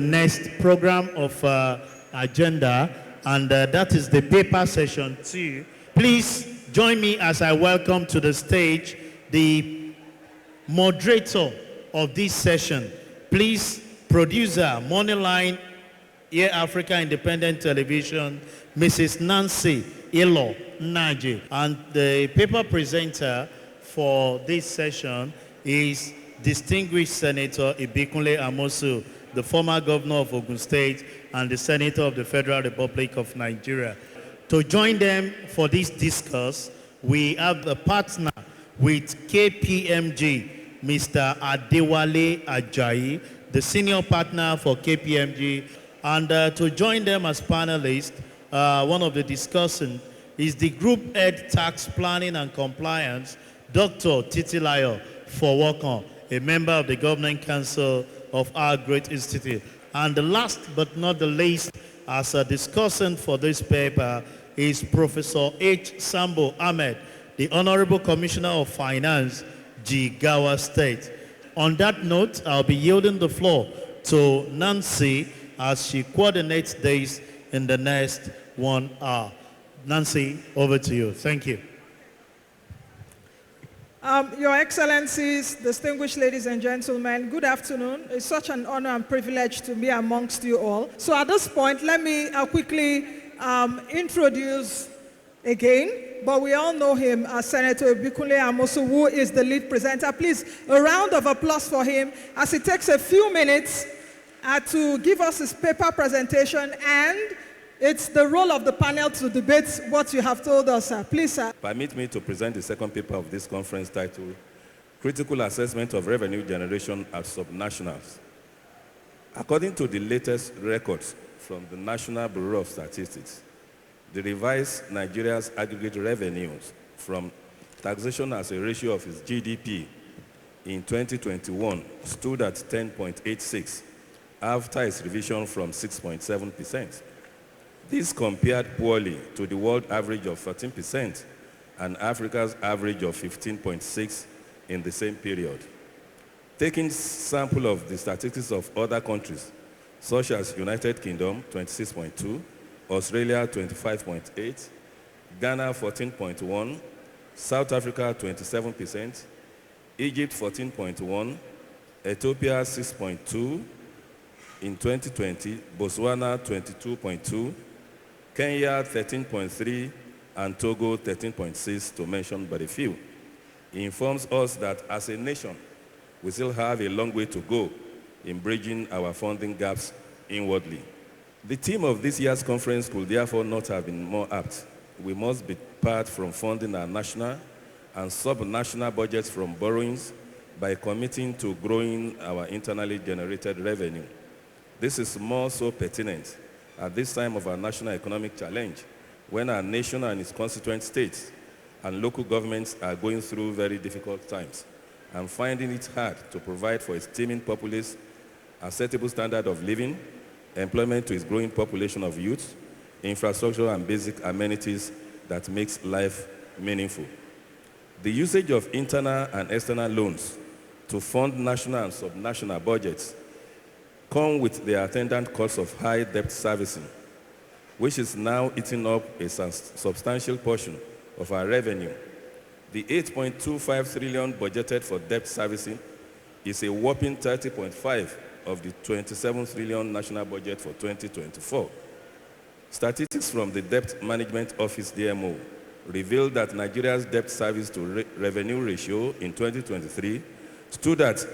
next program of agenda, and that is the paper session 2. Please join me as I welcome to the stage the moderator of this session. Please, producer, Moneyline, Air Africa Independent Television, Mrs. Nancy Ilo Naji. And the paper presenter for this session is distinguished Senator Ibikunle Amosun, the former governor of Ogun State and the Senator of the Federal Republic of Nigeria. To join them for this discourse, we have a partner with KPMG, Mr. Adewale Ajayi, the senior partner for KPMG. And to join them as panelists, one of the discussants is the Group Head Tax Planning and Compliance, Dr. Titilayo Fowokan, a member of the Governing Council of our great institute. And the last but not the least, as a discussant for this paper, is Professor H. Sabo Ahmed, the Honorable Commissioner of Finance, Jigawa State. On that note, I'll be yielding the floor to Nancy as she coordinates this in the next 1 hour. Nancy, over to you. Thank you. Your Excellencies, distinguished ladies and gentlemen, good afternoon. It's such an honor and privilege to be amongst you all. So at this point, let me quickly introduce again, but we all know him as Senator Ibikunle Amosun, who is the lead presenter. Please, a round of applause for him as he takes a few minutes to give us his paper presentation, and it's the role of the panel to debate what you have told us, sir. Please, sir. Permit me to present the second paper of this conference titled, Critical Assessment of Revenue Generation at Subnationals. According to the latest records from the National Bureau of Statistics, the revised Nigeria's aggregate revenues from taxation as a ratio of its GDP in 2021 stood at 10.86 after its revision from 6.7%. This compared poorly to the world average of 13% and Africa's average of 15.6% in the same period. Taking sample of the statistics of other countries, such as United Kingdom, 26.2%, Australia, 25.8%, Ghana, 14.1%, South Africa, 27%, Egypt, 14.1%, Ethiopia, 6.2%, in 2020, Botswana, 22.2%, Kenya 13.3, and Togo 13.6, to mention but a few. It informs us that as a nation, we still have a long way to go in bridging our funding gaps inwardly. The theme of this year's conference could therefore not have been more apt. We must depart from funding our national and sub-national budgets from borrowings by committing to growing our internally generated revenue. This is more so pertinent at this time of our national economic challenge, when our nation and its constituent states and local governments are going through very difficult times and finding it hard to provide for its teeming populace a acceptable standard of living, employment to its growing population of youth, infrastructure and basic amenities that makes life meaningful. The usage of internal and external loans to fund national and subnational budgets come with the attendant costs of high debt servicing, which is now eating up a substantial portion of our revenue. The 8.25 trillion budgeted for debt servicing is a whopping 30.5 of the 27 trillion national budget for 2024. Statistics from the Debt Management Office, DMO, reveal that Nigeria's debt service to revenue ratio in 2023 stood at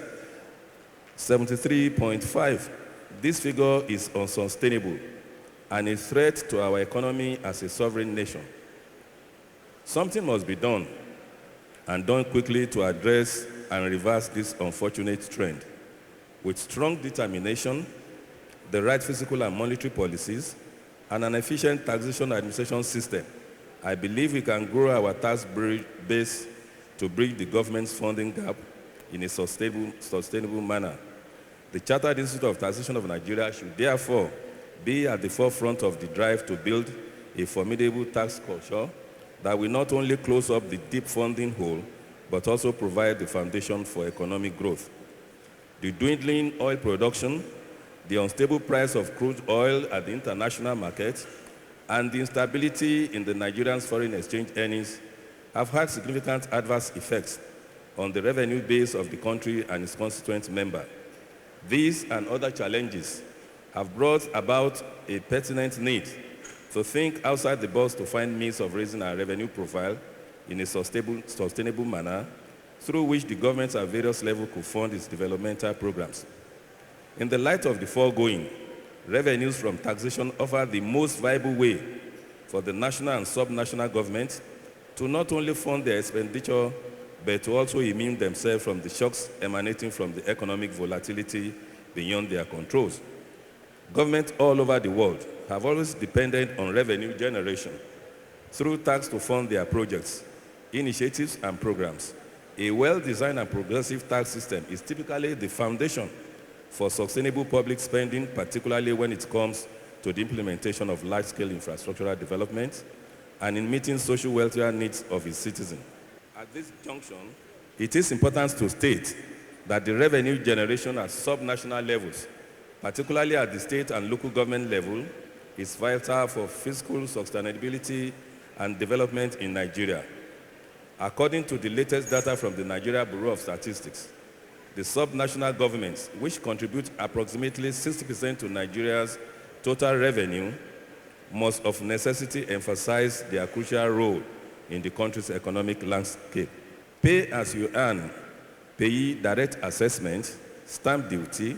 73.5. This figure is unsustainable and a threat to our economy as a sovereign nation. Something must be done, and done quickly, to address and reverse this unfortunate trend. With strong determination, the right fiscal and monetary policies, and an efficient taxation administration system, I believe we can grow our tax base to bridge the government's funding gap in a sustainable manner. The Chartered Institute of Taxation of Nigeria should therefore be at the forefront of the drive to build a formidable tax culture that will not only close up the deep funding hole, but also provide the foundation for economic growth. The dwindling oil production, the unstable price of crude oil at the international market, and the instability in the Nigerian's foreign exchange earnings have had significant adverse effects on the revenue base of the country and its constituent member. These and other challenges have brought about a pertinent need to think outside the box to find means of raising our revenue profile in a sustainable manner through which the government at various levels could fund its developmental programs. In the light of the foregoing, revenues from taxation offer the most viable way for the national and sub-national government to not only fund their expenditure, but to also immune themselves from the shocks emanating from the economic volatility beyond their controls. Governments all over the world have always depended on revenue generation through tax to fund their projects, initiatives, and programs. A well-designed and progressive tax system is typically the foundation for sustainable public spending, particularly when it comes to the implementation of large-scale infrastructural development and in meeting social welfare needs of its citizens. At this junction, it is important to state that the revenue generation at sub-national levels, particularly at the state and local government level, is vital for fiscal sustainability and development in Nigeria. According to the latest data from the Nigeria Bureau of Statistics, the sub-national governments, which contribute approximately 60% to Nigeria's total revenue, must of necessity emphasize their crucial role in the country's economic landscape. Pay-as-you-earn, payee direct assessment, stamp duty,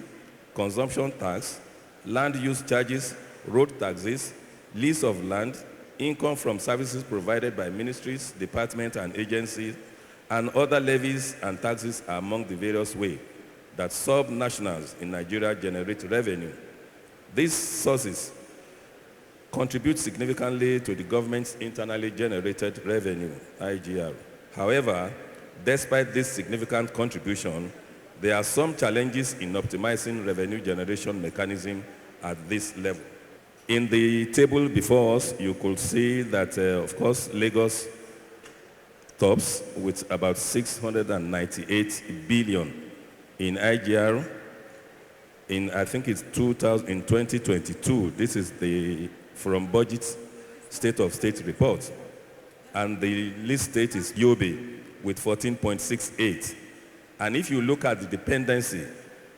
consumption tax, land use charges, road taxes, lease of land, income from services provided by ministries, departments, and agencies, and other levies and taxes are among the various ways that sub-nationals in Nigeria generate revenue. These sources contribute significantly to the government's internally generated revenue, IGR. However, despite this significant contribution, there are some challenges in optimizing revenue generation mechanism at this level. In the table before us, you could see that, of course, Lagos tops with about 698 billion in IGR. I think it's in 2022. This is from Budget State of State report. And the least state is Yobe with 14.68. And if you look at the dependency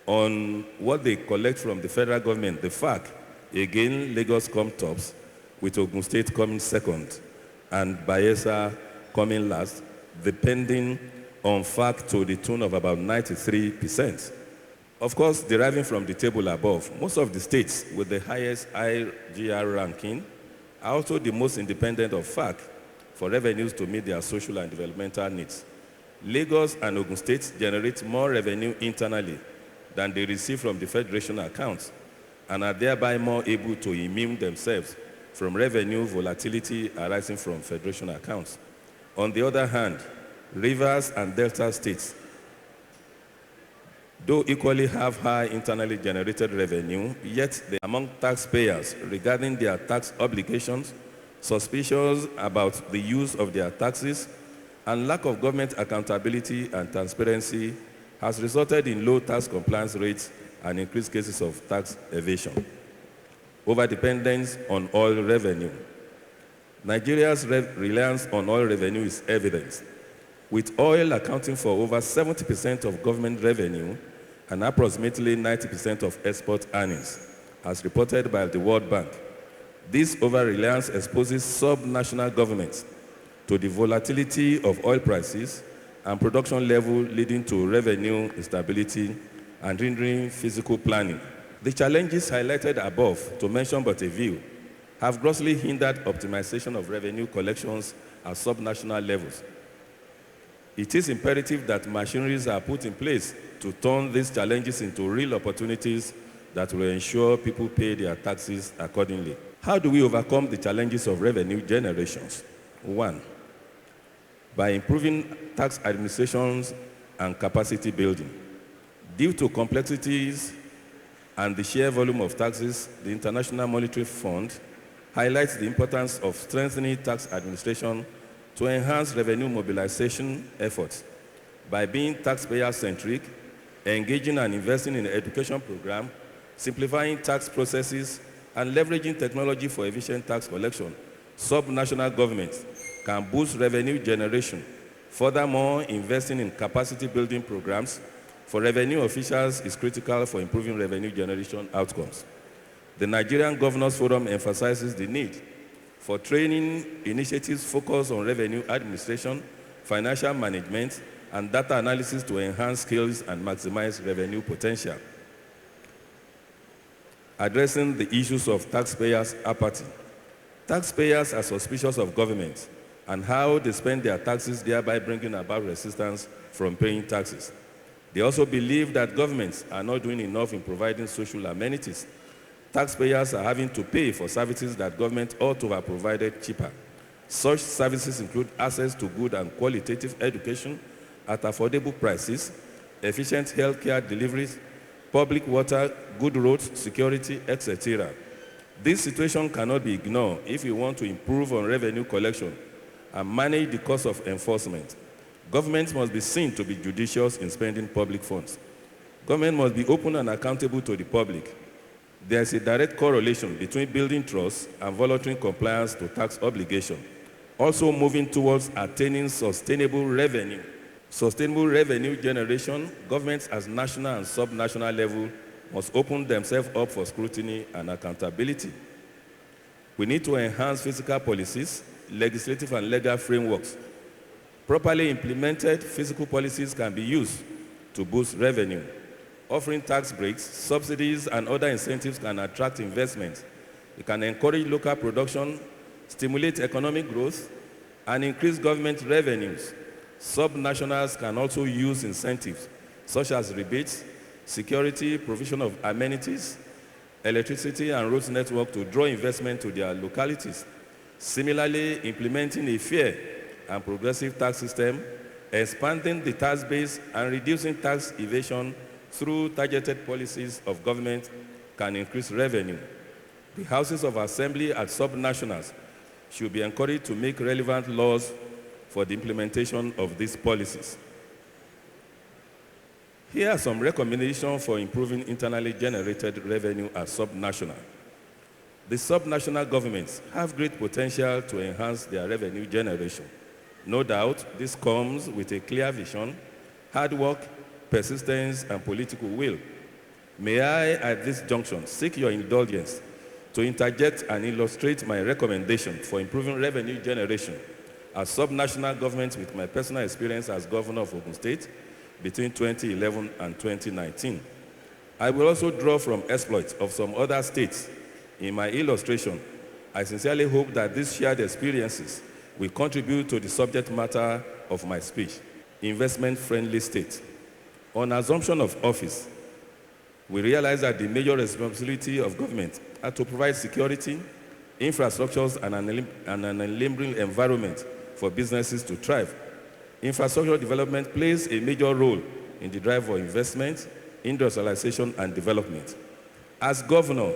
on what they collect from the federal government, the FAC, again, Lagos comes tops, with Ogun State coming second, and Bayelsa coming last, depending on FAC to the tune of about 93%. Of course, deriving from the table above, most of the states with the highest IGR ranking are also the most independent of FAC for revenues to meet their social and developmental needs. Lagos and Ogun State generate more revenue internally than they receive from the federation accounts and are thereby more able to immune themselves from revenue volatility arising from federation accounts. On the other hand, Rivers and Delta states, though equally have high internally generated revenue, yet they are among taxpayers regarding their tax obligations, suspicions about the use of their taxes, and lack of government accountability and transparency has resulted in low tax compliance rates and increased cases of tax evasion. Overdependence on oil revenue. Nigeria's reliance on oil revenue is evident, with oil accounting for over 70% of government revenue and approximately 90% of export earnings, as reported by the World Bank. This over-reliance exposes sub-national governments to the volatility of oil prices and production level, leading to revenue instability and hindering physical planning. The challenges highlighted above, to mention but a few, have grossly hindered optimization of revenue collections at sub-national levels. It is imperative that machineries are put in place to turn these challenges into real opportunities that will ensure people pay their taxes accordingly. How do we overcome the challenges of revenue generations? 1, by improving tax administrations and capacity building. Due to complexities and the sheer volume of taxes, the International Monetary Fund highlights the importance of strengthening tax administration to enhance revenue mobilization efforts by being taxpayer-centric, engaging and investing in an education program simplifying tax processes, and leveraging technology for efficient tax collection, subnational governments can boost revenue generation. Furthermore, investing in capacity building programs for revenue officials is critical for improving revenue generation outcomes. The Nigerian Governors Forum emphasizes the need for training initiatives focused on revenue administration, financial management, and data analysis to enhance skills and maximize revenue potential. Addressing the issues of taxpayers' apathy. Taxpayers are suspicious of government and how they spend their taxes, thereby bringing about resistance from paying taxes. They also believe that governments are not doing enough in providing social amenities. Taxpayers are having to pay for services that government ought to have provided cheaper. Such services include access to good and qualitative education at affordable prices, efficient healthcare deliveries, public water, good roads, security, etc. This situation cannot be ignored if we want to improve on revenue collection and manage the cost of enforcement. Government must be seen to be judicious in spending public funds. Government must be open and accountable to the public. There is a direct correlation between building trust and voluntary compliance to tax obligation. Also moving towards attaining sustainable revenue. Sustainable revenue generation, governments at national and subnational level must open themselves up for scrutiny and accountability. We need to enhance fiscal policies, legislative and legal frameworks. Properly implemented fiscal policies can be used to boost revenue. Offering tax breaks, subsidies, and other incentives can attract investment. It can encourage local production, stimulate economic growth, and increase government revenues. Subnationals can also use incentives, such as rebates, security, provision of amenities, electricity, and roads network to draw investment to their localities. Similarly, implementing a fair and progressive tax system, expanding the tax base, and reducing tax evasion through targeted policies of government can increase revenue. The houses of assembly at subnationals should be encouraged to make relevant laws for the implementation of these policies. Here are some recommendations for improving internally generated revenue at subnational. The subnational governments have great potential to enhance their revenue generation. No doubt, this comes with a clear vision, hard work, persistence, and political will. May I, at this junction, seek your indulgence to interject and illustrate my recommendation for improving revenue generation as subnational government with my personal experience as governor of Ogun State between 2011 and 2019. I will also draw from exploits of some other states in my illustration. I sincerely hope that these shared experiences will contribute to the subject matter of my speech, investment-friendly state. On assumption of office, we realize that the major responsibility of government are to provide security, infrastructures, and an enabling environment for businesses to thrive. Infrastructure development plays a major role in the drive for investment, industrialization, and development. As governor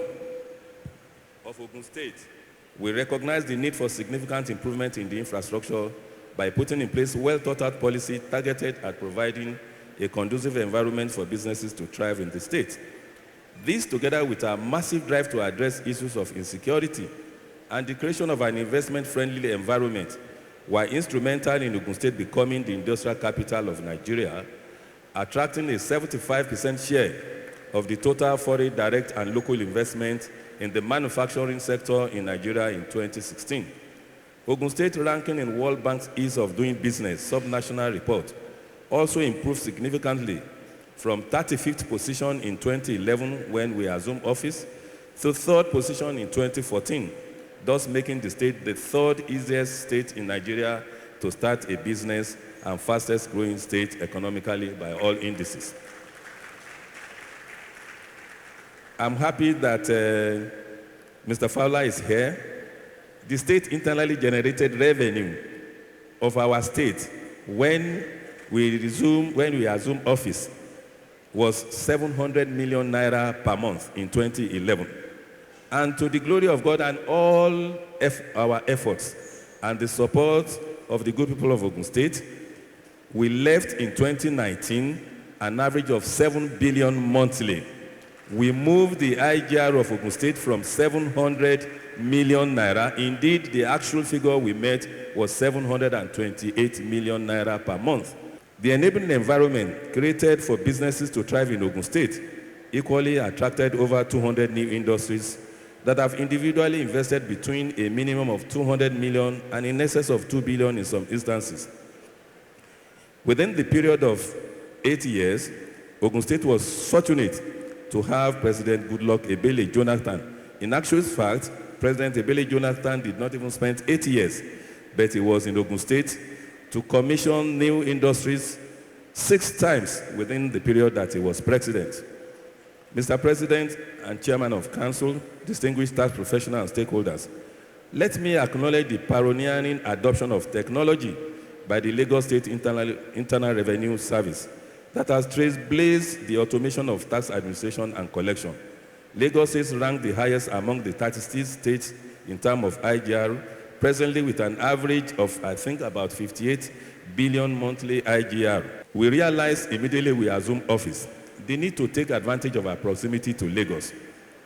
of Ogun State, we recognize the need for significant improvement in the infrastructure by putting in place well-thought-out policy targeted at providing a conducive environment for businesses to thrive in the state. This, together with our massive drive to address issues of insecurity and the creation of an investment-friendly environment, were instrumental in Ogun State becoming the industrial capital of Nigeria, attracting a 75% share of the total foreign direct and local investment in the manufacturing sector in Nigeria in 2016. Ogun State ranking in World Bank's Ease of Doing Business subnational report also improved significantly from 35th position in 2011 when we assumed office to 3rd position in 2014, thus making the state the 3rd easiest state in Nigeria to start a business and fastest growing state economically by all indices. I'm happy that Mr. Fowler is here. The state internally generated revenue of our state when we assume office was 700 million naira per month in 2011. And to the glory of God and all our efforts and the support of the good people of Ogun State, we left in 2019 an average of 7 billion monthly. We moved the IGR of Ogun State from 700 million naira. Indeed, the actual figure we met was 728 million naira per month. The enabling environment created for businesses to thrive in Ogun State equally attracted over 200 new industries that have individually invested between a minimum of 200 million and in excess of 2 billion in some instances. Within the period of 8 years, Ogun State was fortunate to have President Goodluck Ebele Jonathan. In actual fact, President Ebele Jonathan did not even spend 8 years, but he was in Ogun State to commission new industries 6 times within the period that he was president. Mr. President and Chairman of Council, distinguished tax professionals and stakeholders, let me acknowledge the pioneering adoption of technology by the Lagos State Internal Revenue Service that has trailblazed the automation of tax administration and collection. Lagos State ranked the highest among the 36 states in terms of IGR, presently with an average of, I think, about 58 billion monthly IGR. We realized immediately we assumed office the need to take advantage of our proximity to Lagos.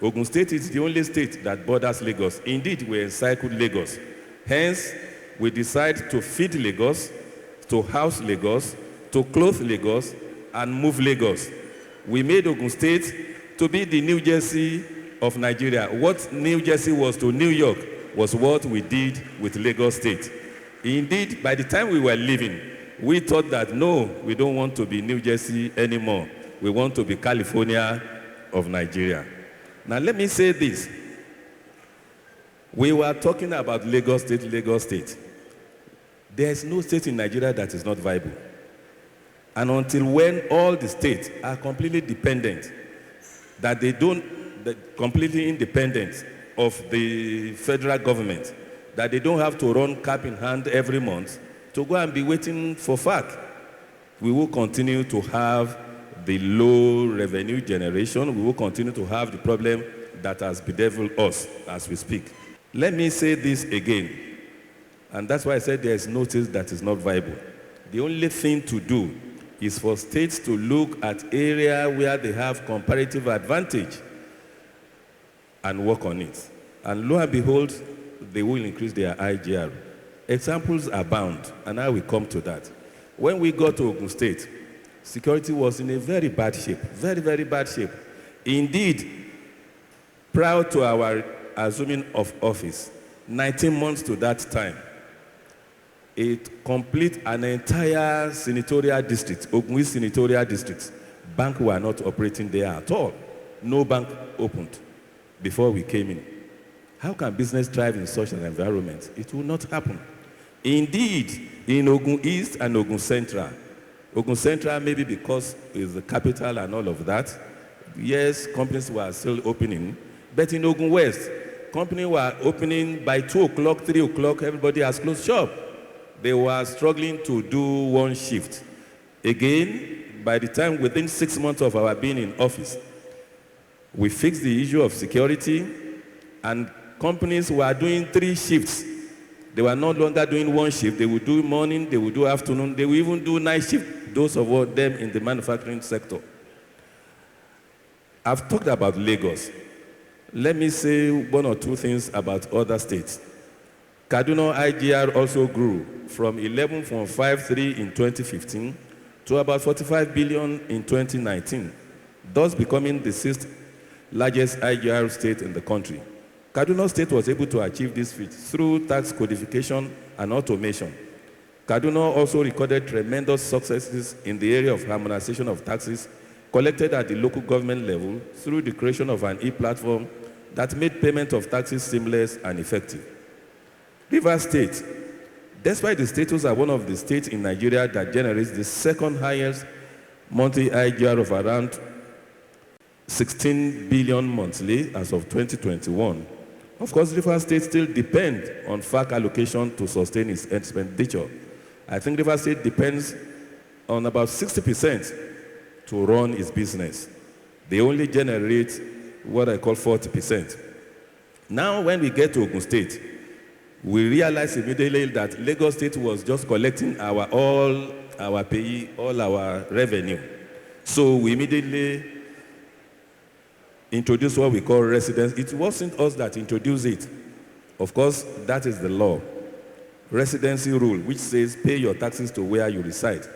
Ogun State is the only state that borders Lagos. Indeed, we encircled Lagos. Hence, we decided to feed Lagos, to house Lagos, to clothe Lagos, and move Lagos. We made Ogun State to be the New Jersey of Nigeria. What New Jersey was to New York was what we did with Lagos State. Indeed, by the time we were leaving, we thought that, no, we don't want to be New Jersey anymore. We want to be California of Nigeria. Now, let me say this. We were talking about Lagos State, Lagos State. There is no state in Nigeria that is not viable. And until when all the states are completely dependent, that they don't, completely independent of the federal government, that they don't have to run cap in hand every month to go and be waiting for FAC, we will continue to have the low revenue generation. We will continue to have the problem that has bedeviled us as we speak. Let me say this again, and that's why I said there is no state that is not viable. The only thing to do is for states to look at areas where they have comparative advantage and work on it. And lo and behold, they will increase their IGR. Examples abound, and I will come to that. When we got to Ogun State, security was in a very bad shape, very, very bad shape. Indeed, prior to our assuming of office, 19 months to that time, it complete an entire senatorial district, Ogun senatorial district. Banks were not operating there at all. No bank opened before we came in. How can business thrive in such an environment? It will not happen. Indeed, in Ogun East and Ogun Central maybe because it's the capital and all of that, yes, companies were still opening, but in Ogun West, companies were opening by 2 o'clock, 3 o'clock, everybody has closed shop. They were struggling to do one shift. Again, by the time within 6 months of our being in office, we fixed the issue of security, and companies were doing 3 shifts. They were no longer doing one shift. They would do morning, they would do afternoon, they would even do night shift, those of them in the manufacturing sector. I've talked about Lagos. Let me say 1 or 2 things about other states. Kaduna IGR also grew from 11.53 in 2015 to about 45 billion in 2019, thus becoming the 6th largest IGR state in the country. Kaduna State was able to achieve this feat through tax codification and automation. Kaduna also recorded tremendous successes in the area of harmonization of taxes collected at the local government level through the creation of an e-platform that made payment of taxes seamless and effective. Rivers State, despite the status as one of the states in Nigeria that generates the 2nd highest monthly IGR of around 16 billion monthly as of 2021, of course, Rivers State still depends on FAC allocation to sustain its expenditure. I think Rivers State depends on about 60% to run its business. They only generate what I call 40%. Now, when we get to Ogun State, we realize immediately that Lagos State was just collecting all our pay, all our revenue. So we immediately introduced what we call residence. It wasn't us that introduced it. Of course, that is the law. Residency rule, which says pay your taxes to where you reside.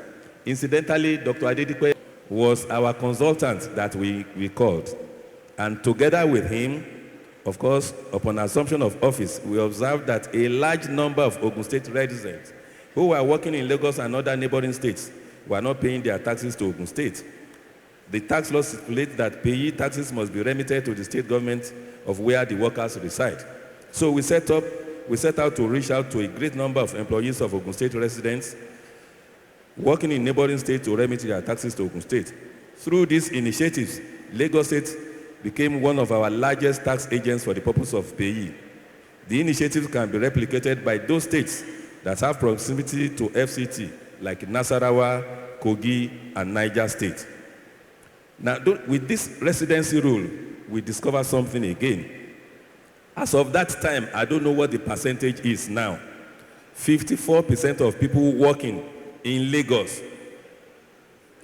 Incidentally, Dr. Adedikwe was our consultant that we called. And together with him, of course, upon assumption of office, we observed that a large number of Ogun State residents who were working in Lagos and other neighboring states were not paying their taxes to Ogun State. The tax law stipulates that payee taxes must be remitted to the state government of where the workers reside. So we set out to reach out to a great number of employees of Ogun State residents working in neighboring states to remit their taxes to Ogun State. Through these initiatives, Lagos State became one of our largest tax agents for the purpose of payee. The initiative can be replicated by those states that have proximity to FCT, like Nasarawa, Kogi, and Niger State. Now, with this residency rule, we discover something again. As of that time, I don't know what the percentage is now. 54% of people working in Lagos,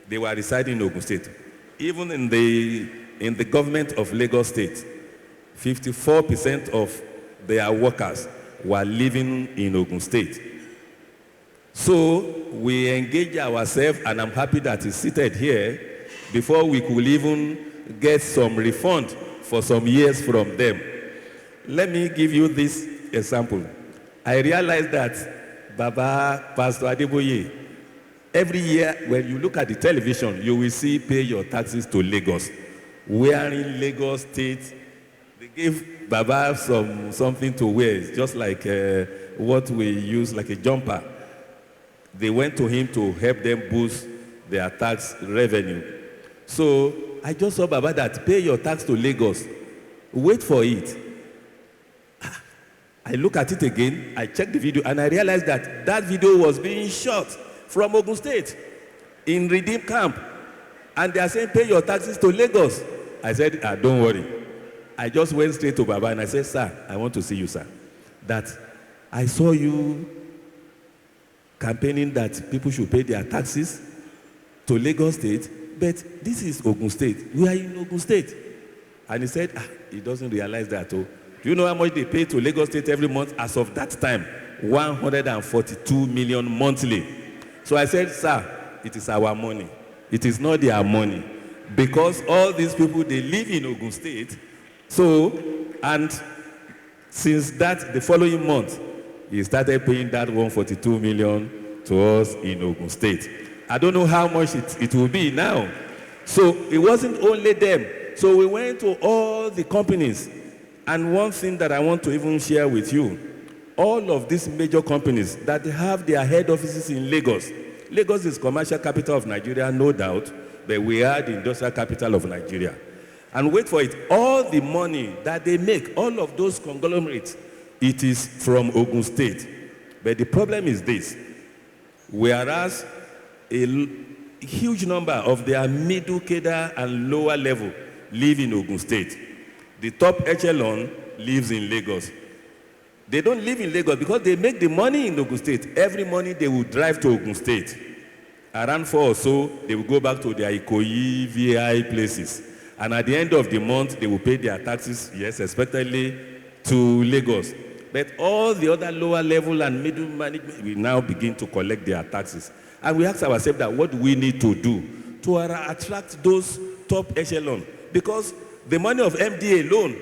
they were residing in Ogun State. Even in the government of Lagos State, 54% of their workers were living in Ogun State. So we engage ourselves, and I'm happy that he's seated here, before we could even get some refund for some years from them. Let me give you this example. I realized that Baba Pastor Adeboye, every year when you look at the television, you will see pay your taxes to Lagos. We are in Lagos State. They gave Baba something to wear. It's just like what we use, like a jumper. They went to him to help them boost their tax revenue. So I just saw Baba that pay your tax to Lagos. Wait for it. I look at it again, I checked the video, and I realized that that video was being shot from Ogun State in Redeem Camp. And they are saying, pay your taxes to Lagos. I said, don't worry. I just went straight to Baba and I said, sir, I want to see you, sir. That I saw you campaigning that people should pay their taxes to Lagos State, but this is Ogun State. We are in Ogun State. And he said, he doesn't realize that. Oh. Do you know how much they pay to Lagos State every month? As of that time, 142 million monthly. So I said, sir, it is our money. It is not their money. Because all these people, they live in Ogun State. So, and since that, the following month, he started paying that 142 million to us in Ogun State. I don't know how much it will be now. So it wasn't only them. So we went to all the companies. And one thing that I want to even share with you, all of these major companies that have their head offices in Lagos. Lagos is commercial capital of Nigeria, no doubt, but we are the industrial capital of Nigeria. And wait for it, all the money that they make, all of those conglomerates, it is from Ogun State. But the problem is this, whereas a huge number of their middle cadre and lower level live in Ogun State, the top echelon lives in Lagos. They don't live in Lagos because they make the money in Ogun State. Every morning they will drive to Ogun State. Around 4 or so, they will go back to their Ikoyi, VI places. And at the end of the month, they will pay their taxes, yes, especially to Lagos. But all the other lower level and middle management will now begin to collect their taxes. And we ask ourselves that what do we need to do to attract those top echelon? Because the money of MD alone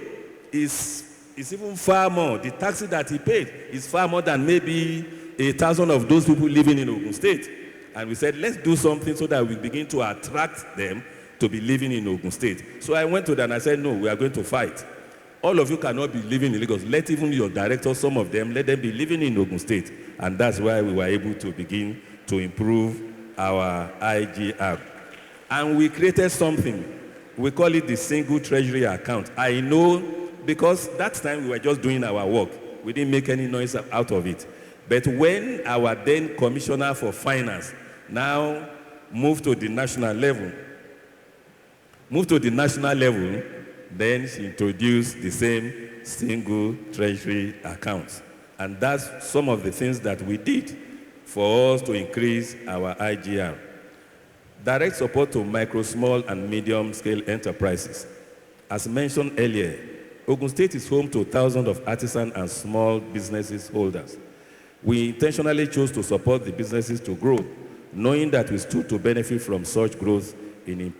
is even far more. The taxes that he paid is far more than maybe 1,000 of those people living in Ogun State. And we said, let's do something so that we begin to attract them to be living in Ogun State. So I went to them and I said, no, we are going to fight. All of you cannot be living in Lagos. Let even your directors, some of them, let them be living in Ogun State. And that's why we were able to begin to improve our IGR. And we created something. We call it the single treasury account. I know because that time we were just doing our work. We didn't make any noise out of it. But when our then commissioner for finance now moved to the national level, then she introduced the same single treasury account. And that's some of the things that we did for us to increase our IGR. Direct support to micro, small, and medium-scale enterprises. As mentioned earlier, Ogun State is home to thousands of artisans and small businesses holders. We intentionally chose to support the businesses to grow, knowing that we stood to benefit from such growth in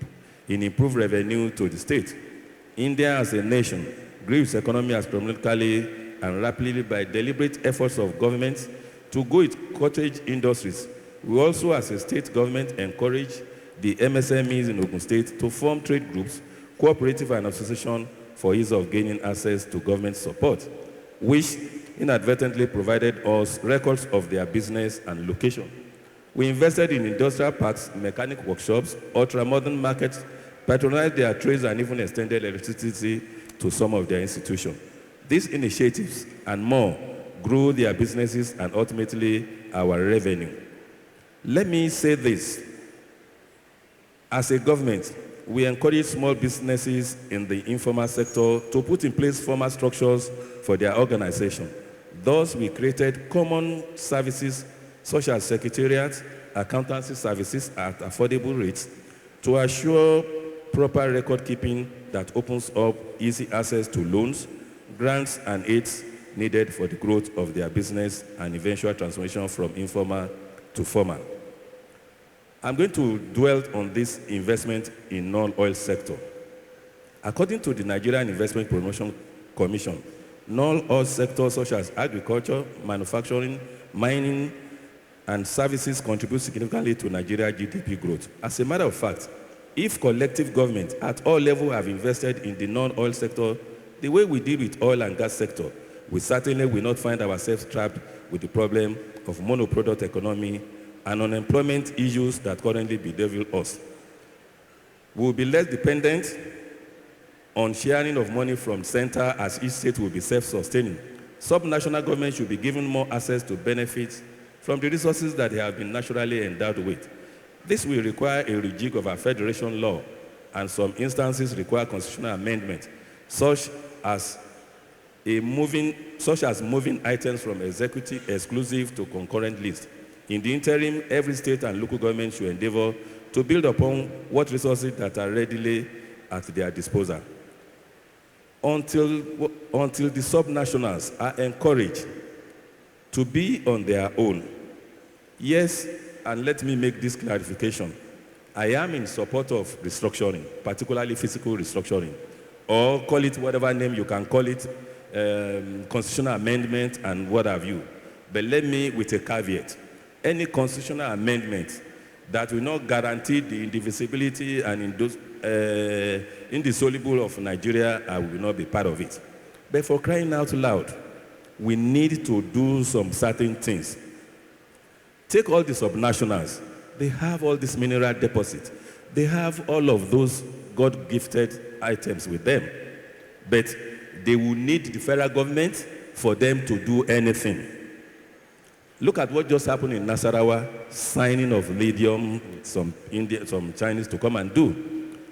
improved revenue to the state. India as a nation grew its economy astronomically and rapidly by deliberate efforts of governments to grow its cottage industries. We also, as a state government, encourage the MSMEs in Ogun State to form trade groups, cooperative and association for ease of gaining access to government support, which inadvertently provided us records of their business and location. We invested in industrial parks, mechanic workshops, ultra-modern markets, patronized their trades, and even extended electricity to some of their institutions. These initiatives and more grew their businesses and ultimately our revenue. Let me say this. As a government, we encourage small businesses in the informal sector to put in place formal structures for their organization. Thus, we created common services such as secretariat, accountancy services at affordable rates to assure proper record keeping that opens up easy access to loans, grants, and aids needed for the growth of their business and eventual transformation from informal to formal. I'm going to dwell on this investment in non-oil sector. According to the Nigerian Investment Promotion Commission, non-oil sectors such as agriculture, manufacturing, mining, and services contribute significantly to Nigeria's GDP growth. As a matter of fact, if collective government at all levels have invested in the non-oil sector the way we did with oil and gas sector, we certainly will not find ourselves trapped with the problem of monoproduct economy and unemployment issues that currently bedevil us. We will be less dependent on sharing of money from center as each state will be self-sustaining. Subnational governments should be given more access to benefits from the resources that they have been naturally endowed with. This will require a rejig of our federation law, and some instances require constitutional amendment, such as moving items from executive exclusive to concurrent list. In the interim, every state and local government should endeavor to build upon what resources that are readily at their disposal. Until the subnationals are encouraged to be on their own. Yes, and let me make this clarification. I am in support of restructuring, particularly physical restructuring, or call it whatever name you can call it, constitutional amendment and what have you. But let me, with a caveat, any constitutional amendment that will not guarantee the indivisibility and indissoluble of Nigeria, I will not be part of it. But for crying out loud, we need to do some certain things. Take all the subnationals. They have all these mineral deposits. They have all of those God-gifted items with them. But they will need the federal government for them to do anything. Look at what just happened in Nasarawa, signing of lithium, some Chinese to come and do.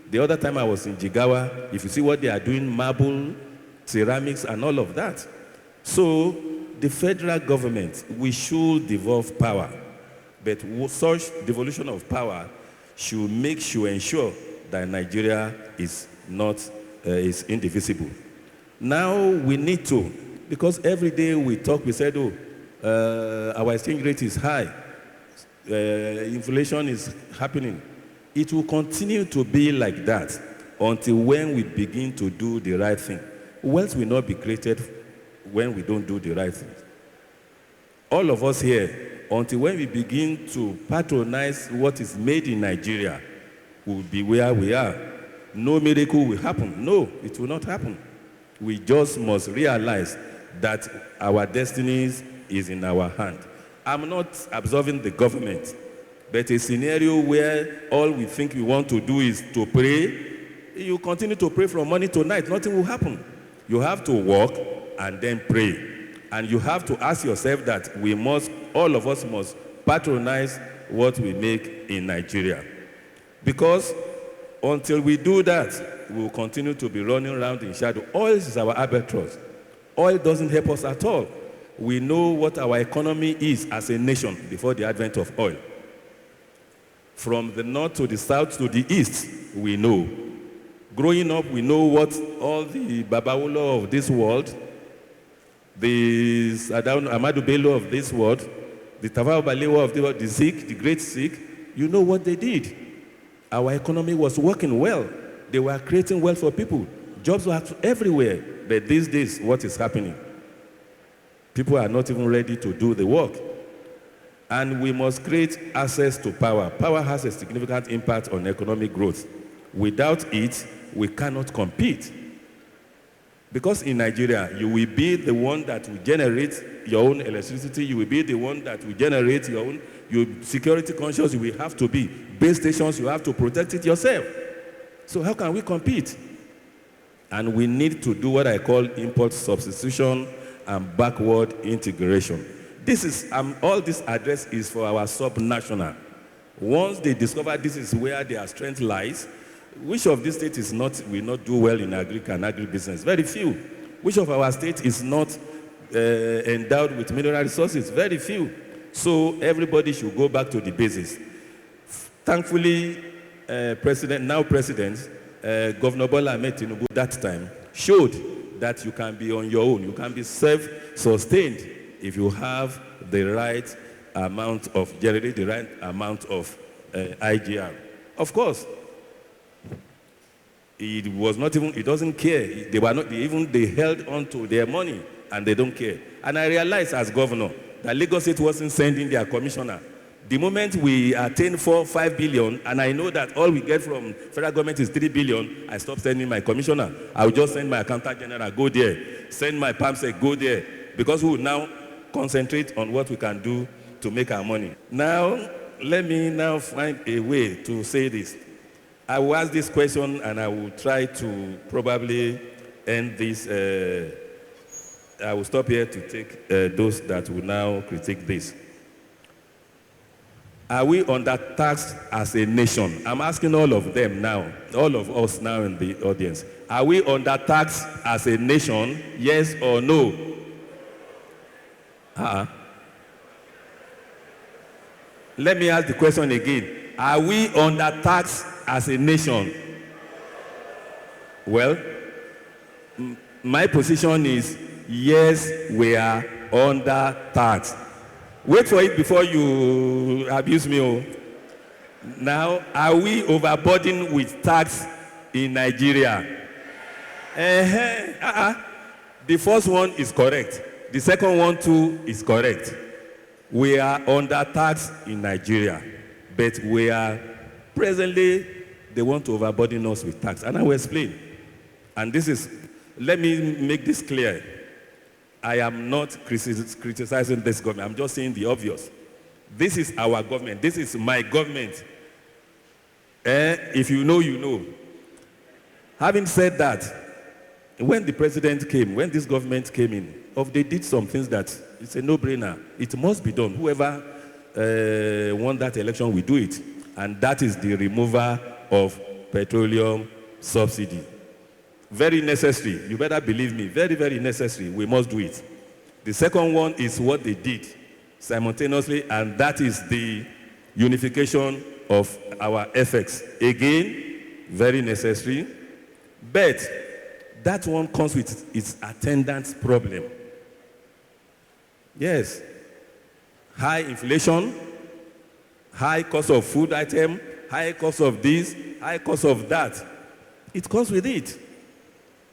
The other time I was in Jigawa, if you see what they are doing, marble, ceramics, and all of that. So the federal government, we should devolve power. But such devolution of power should ensure that Nigeria is indivisible. Now we need to, because every day we talk, we said, our exchange rate is high, inflation is happening. It will continue to be like that until when we begin to do the right thing. Wealth will not be created when we don't do the right thing. All of us here, until when we begin to patronize what is made in Nigeria, we'll be where we are. No miracle will happen. No, it will not happen. We just must realize that our destinies is in our hand. I'm not absolving the government, but a scenario where all we think we want to do is to pray, you continue to pray from morning to night, nothing will happen. You have to walk and then pray. And you have to ask yourself that all of us must patronize what we make in Nigeria. Because until we do that, we will continue to be running around in shadow. Oil is our albatross. Oil doesn't help us at all. We know what our economy is as a nation before the advent of oil. From the north to the south to the east, we know. Growing up, we know what all the Babawolo of this world, the Amadu Bello of this world, the Tafawa Balewa of the world, the Sikh, the great Sikh, you know what they did. Our economy was working well. They were creating wealth for people. Jobs were everywhere. But these days, what is happening? People are not even ready to do the work. And we must create access to power. Power has a significant impact on economic growth. Without it, we cannot compete. Because in Nigeria, you will be the one that will generate your own electricity. You will be the one that will generate your own. Your security conscious, you will have to be. Base stations, you have to protect it yourself. So how can we compete? And we need to do what I call import substitution and backward integration. This is, all this address is for our sub-national. Once they discover this is where their strength lies, which of these states will not do well in agribusiness? Very few. Which of our states is not endowed with mineral resources? Very few. So everybody should go back to the basics. Thankfully, Governor Bola Ahmed Tinubu that time showed that you can be on your own. You can be self-sustained if you have the right amount of, generate the right amount of IGR. Of course, it was not even, it doesn't care. They were not, they held on to their money and they don't care. And I realized as governor that Lagos State wasn't sending their commissioner. The moment we attain 4-5 billion, and I know that all we get from federal government is 3 billion, I stop sending my commissioner. I will just send my accountant general, go there. Send my PAMSEC, go there. Because we will now concentrate on what we can do to make our money. Now, let me now find a way to say this. I will ask this question and I will try to probably end this. I will stop here to take those that will now critique this. Are we undertaxed as a nation? I'm asking all of them now, all of us now in the audience. Are we undertaxed as a nation, yes or no? Let me ask the question again. Are we undertaxed as a nation? Well, my position is yes, we are undertaxed. Wait for it before you abuse me. Now, are we overburdened with tax in Nigeria? The first one is correct. The second one too is correct. We are undertaxed in Nigeria, but we are presently, they want to overburden us with tax. And I will explain. And this is, let me make this clear. I am not criticizing this government. I'm just saying the obvious. This is our government. This is my government. If you know, you know. Having said that, when the president came, when this government came in, they did some things that it's a no-brainer. It must be done. Whoever won that election will do it. And that is the removal of petroleum subsidy. Very necessary. You better believe me. Very, very necessary. We must do it. The second one is what they did simultaneously, and that is the unification of our FX. Again, very necessary. But that one comes with its attendant problem. Yes. High inflation, high cost of food item, high cost of this, high cost of that. It comes with it.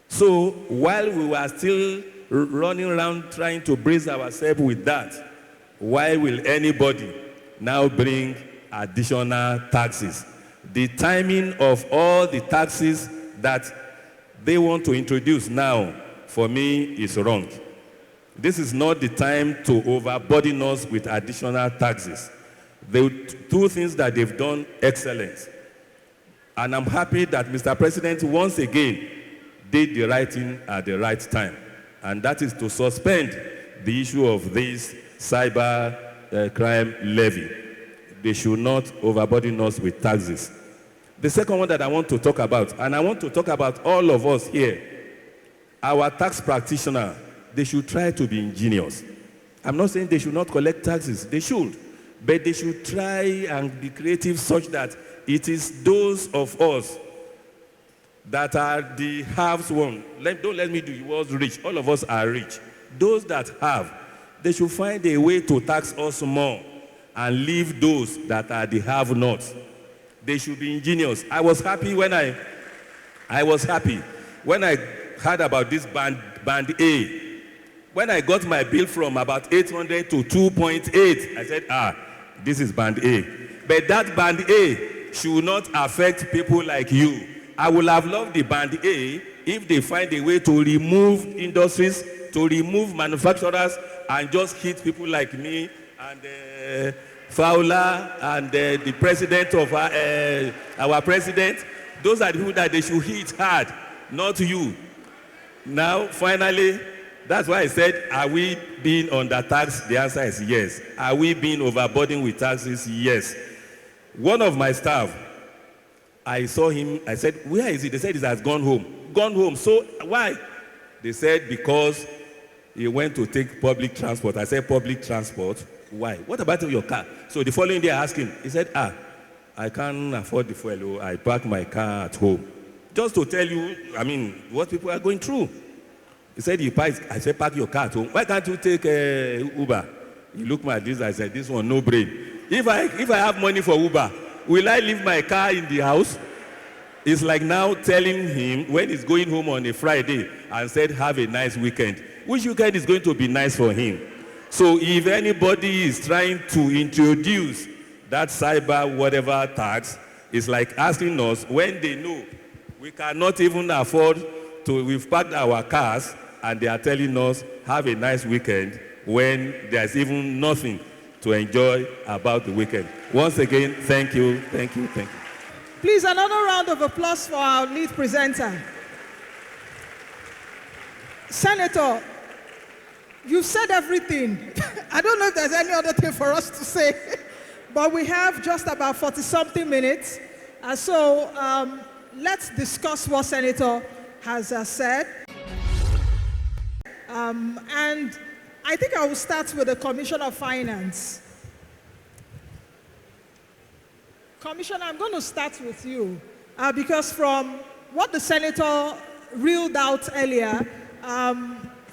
So while we were still running around trying to brace ourselves with that, why will anybody now bring additional taxes? The timing of all the taxes that they want to introduce now, for me, is wrong. This is not the time to overburden us with additional taxes. The two things that they've done, excellent. And I'm happy that Mr. President, once again, did the right thing at the right time. And that is to suspend the issue of this cyber crime levy. They should not overburden us with taxes. The second one that I want to talk about, and I want to talk about all of us here, our tax practitioners, they should try to be ingenious. I'm not saying they should not collect taxes. They should. But they should try and be creative such that it is those of us that are the haves one. Don't let me do the words rich. All of us are rich. Those that have, they should find a way to tax us more and leave those that are the have-nots. They should be ingenious. I was happy when I heard about this band A. When I got my bill from about 800 to 2.8, I said, this is band A. But that band A should not affect people like you. I would have loved the band A if they find a way to remove industries, to remove manufacturers, and just hit people like me and Fowler and the president of our president. Those are the people that they should hit hard, not you. Now, finally, that's why I said, are we being undertaxed? The answer is yes. Are we being overburdened with taxes? Yes. One of my staff, I saw him, I said, where is he? They said he has gone home. Gone home. So why? They said because he went to take public transport. I said, public transport? Why? What about your car? So the following day I asked him, he said, I can't afford the fuel. I park my car at home. Just to tell you, what people are going through. He said, I said, park your car at home. Why can't you take Uber? He looked at this, I said, this one, no brain. If I have money for Uber, will I leave my car in the house? It's like now telling him when he's going home on a Friday and said, have a nice weekend. Which weekend is going to be nice for him? So if anybody is trying to introduce that cyber whatever tax, it's like asking us when they know we cannot even afford to, we've parked our cars and they are telling us, have a nice weekend when there's even nothing to enjoy about the weekend. Once again, thank you, thank you, thank you. Please, another round of applause for our lead presenter. Senator, you've said everything. I don't know if there's any other thing for us to say, but we have just about 40-something minutes. So let's discuss what Senator has said. And I think I will start with the Commissioner of Finance. Commissioner, I'm going to start with you because from what the Senator reeled out earlier,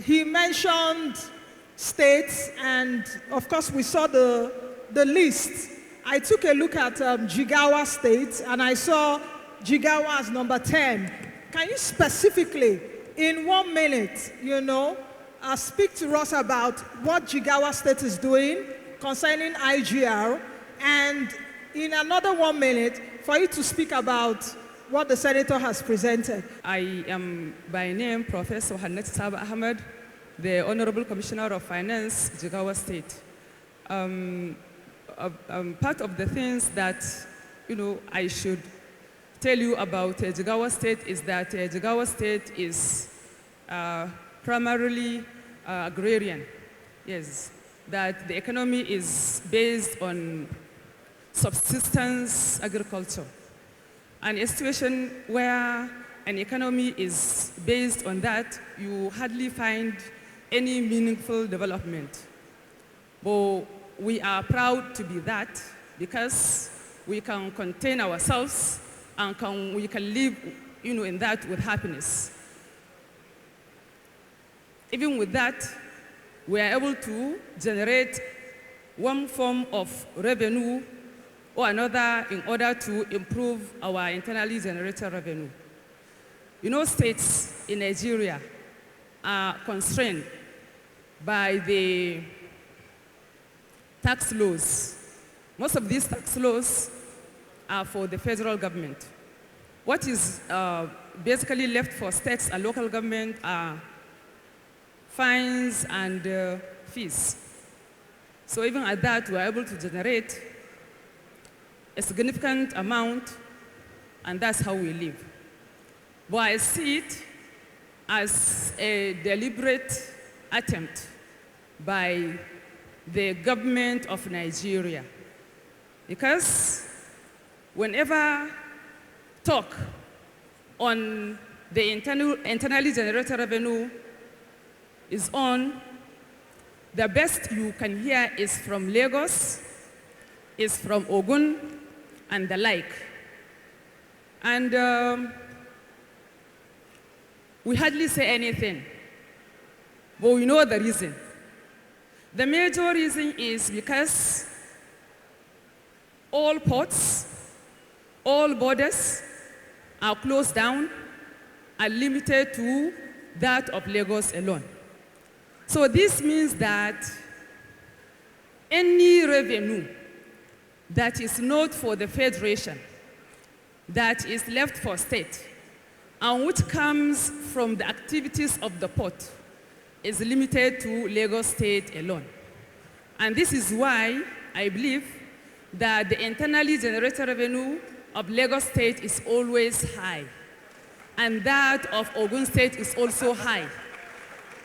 he mentioned states, and of course we saw the list. I took a look at Jigawa State, and I saw Jigawa as number 10. Can you specifically, in 1 minute, speak to us about what Jigawa State is doing concerning IGR, and in another 1 minute, for you to speak about what the Senator has presented. I am by name Professor Hannatu, the Honorable Commissioner of Finance, Jigawa State. Part of the things that I should tell you about Jigawa State is that Jigawa State is primarily agrarian. Yes, that the economy is based on subsistence agriculture. And a situation where an economy is based on that, you hardly find any meaningful development. But we are proud to be that because we can contain ourselves and we can live in that with happiness. Even with that, we are able to generate one form of revenue or another in order to improve our internally generated revenue. States in Nigeria are constrained by the tax laws. Most of these tax laws are for the federal government. What is basically left for states and local government are fines and fees. So even at that, we are able to generate a significant amount, and that's how we live. But I see it as a deliberate attempt by the government of Nigeria. Because whenever talk on the internally generated revenue is on, the best you can hear is from Lagos, is from Ogun, and the like. And we hardly say anything. But we know the reason. The major reason is because all ports, all borders are closed down and limited to that of Lagos alone. So this means that any revenue that is not for the Federation, that is left for state, and which comes from the activities of the port, is limited to Lagos State alone. And this is why I believe that the internally generated revenue of Lagos State is always high, and that of Ogun State is also high.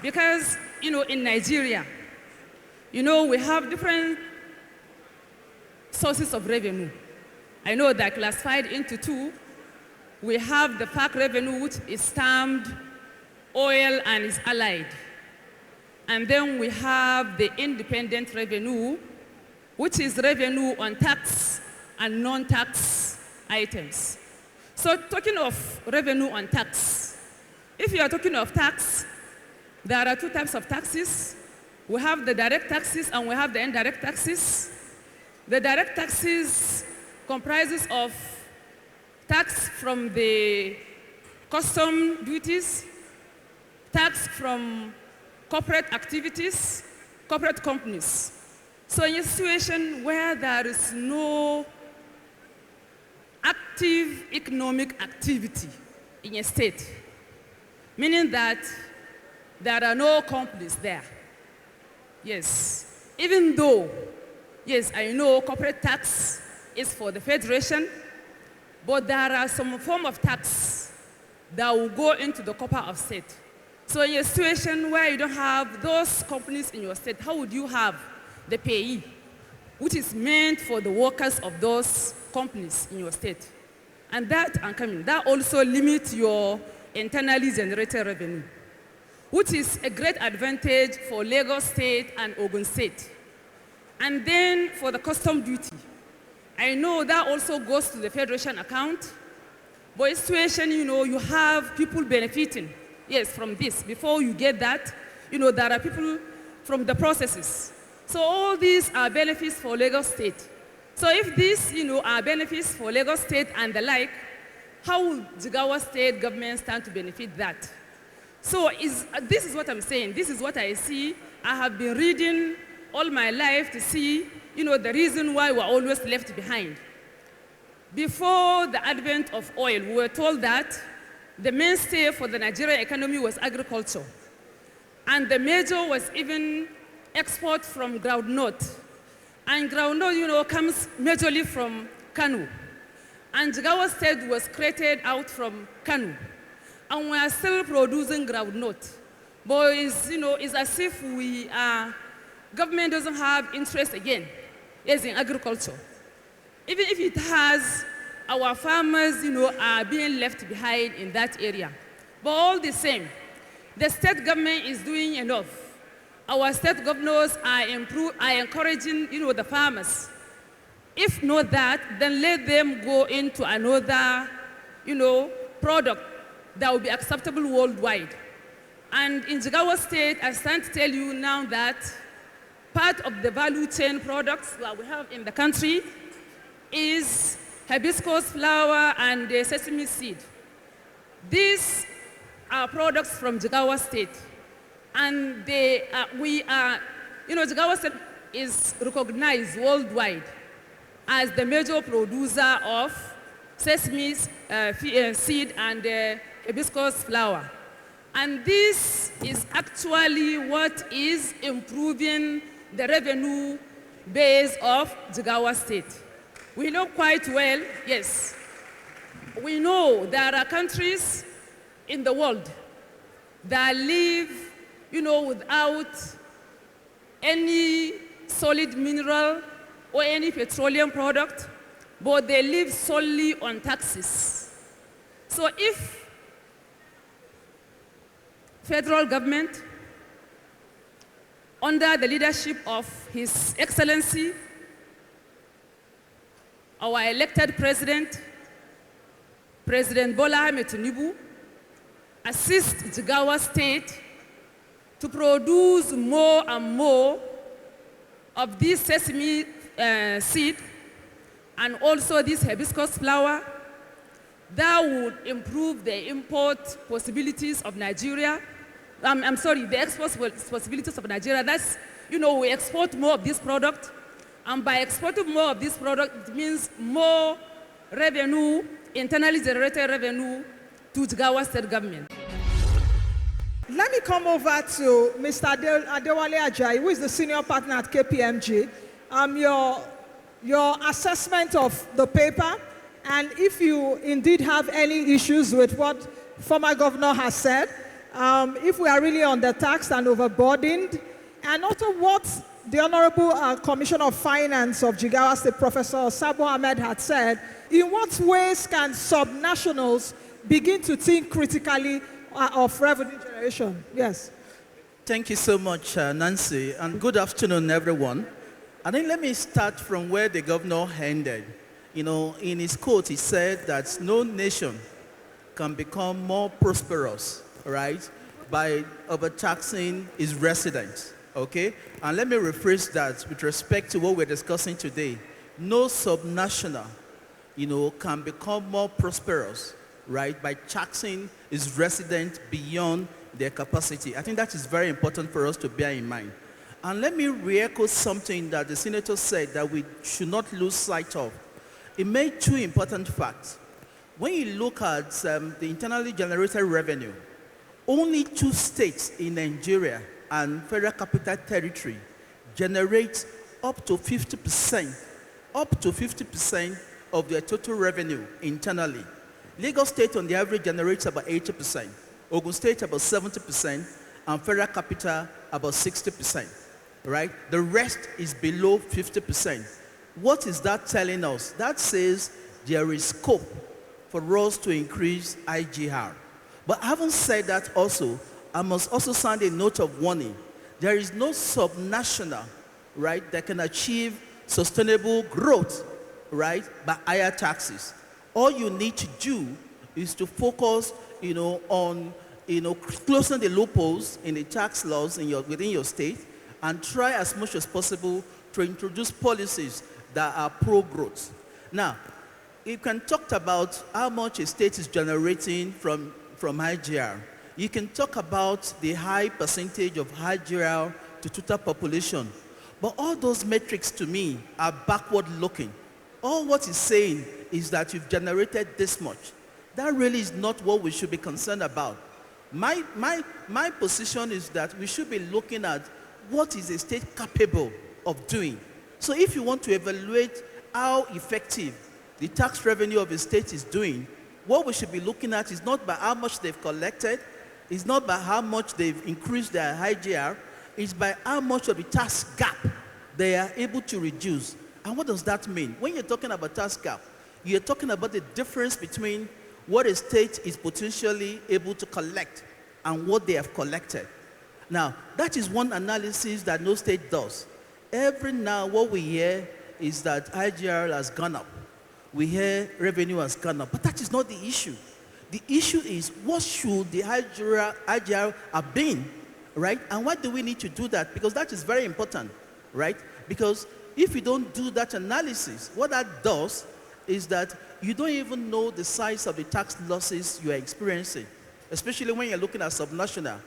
Because, in Nigeria, we have different sources of revenue. I know that classified into two. We have the park revenue, which is termed oil and is allied. And then we have the independent revenue, which is revenue on tax and non-tax items. So talking of revenue on tax, if you are talking of tax, there are two types of taxes. We have the direct taxes and we have the indirect taxes. The direct taxes comprises of tax from the custom duties, tax from corporate activities, corporate companies. So in a situation where there is no active economic activity in a state, meaning that there are no companies there. Yes, even though, yes, I know corporate tax is for the Federation, but there are some form of tax that will go into the copper of state. So in a situation where you don't have those companies in your state, how would you have the payee, which is meant for the workers of those companies in your state? And that also limits your internally generated revenue, which is a great advantage for Lagos State and Ogun State. And then for the custom duty, I know that also goes to the Federation account, but in situation, you have people benefiting, yes, from this. Before you get that, there are people from the processes. So all these are benefits for Lagos State. So if these, are benefits for Lagos State and the like, how will Jigawa State government stand to benefit that? So this is what I'm saying. This is what I see. I have been reading all my life to see, the reason why we're always left behind. Before the advent of oil, we were told that the mainstay for the Nigerian economy was agriculture. And the major was even export from groundnut. And groundnut, comes majorly from Kanu. And Jigawa State was created out from Kanu. And we are still producing groundnut. But it's as if government doesn't have interest again, as in agriculture. Even if it has, our farmers, are being left behind in that area. But all the same, the state government is doing enough. Our state governors are encouraging, the farmers. If not that, then let them go into another, product that will be acceptable worldwide. And in Jigawa State, I stand to tell you now that part of the value chain products that we have in the country is hibiscus flower and sesame seed. These are products from Jigawa State. And Jigawa State is recognized worldwide as the major producer of sesame seed and hibiscus flower. And this is actually what is improving the revenue base of Jigawa State. We know quite well, yes, we know there are countries in the world that live, without any solid mineral or any petroleum product, but they live solely on taxes. So if federal government, under the leadership of His Excellency, our elected president, President Bola Ahmed Tinubu, assist Jigawa State to produce more and more of this sesame seed and also this hibiscus flower that would improve the import possibilities of Nigeria. I'm sorry, the export possibilities of Nigeria. That's, we export more of this product. And by exporting more of this product, it means more revenue, internally generated revenue to Jigawa State government. Let me come over to Mr. Adewale Ajayi, who is the senior partner at KPMG. Your assessment of the paper, and if you indeed have any issues with what former governor has said, if we are really undertaxed and overburdened, and also what the Honorable Commissioner of Finance of Jigawa State, Professor Sabo Ahmed, had said, in what ways can subnationals begin to think critically of revenue generation? Yes. Thank you so much, Nancy, and good afternoon, everyone. I think let me start from where the governor ended. In his quote, he said that no nation can become more prosperous, right, by overtaxing its residents, okay? And let me rephrase that with respect to what we're discussing today. No subnational, can become more prosperous, right, by taxing its residents beyond their capacity. I think that is very important for us to bear in mind. And let me re-echo something that the senator said that we should not lose sight of. He made two important facts. When you look at the internally generated revenue, only 2 states in Nigeria and Federal Capital Territory generate up to 50% of their total revenue internally. Lagos State on the average generates about 80%, Ogun State about 70%, and Federal Capital about 60%, right? The rest is below 50%. What is that telling us? That says there is scope for us to increase IGR. But having said that also, I must also sound a note of warning. There is no subnational, right, that can achieve sustainable growth, right, by higher taxes. All you need to do is to focus, on, closing the loopholes in the tax laws within your state, and try as much as possible to introduce policies that are pro-growth. Now, you can talk about how much a state is generating from IGR. You can talk about the high percentage of IGR to total population. But all those metrics to me are backward looking. All what it's saying is that you've generated this much. That really is not what we should be concerned about. My position is that we should be looking at what is a state capable of doing. So if you want to evaluate how effective the tax revenue of a state is doing, what we should be looking at is not by how much they've collected, it's not by how much they've increased their IGR, it's by how much of the tax gap they are able to reduce. And what does that mean? When you're talking about tax gap, you're talking about the difference between what a state is potentially able to collect and what they have collected. Now, that is one analysis that no state does. Every now, what we hear is that IGR has gone up. We hear revenue has gone up, but that is not the issue. The issue is what should the IGR have been, right? And why do we need to do that? Because that is very important, right? Because if you don't do that analysis, what that does is that you don't even know the size of the tax losses you are experiencing, especially when you're looking at subnational,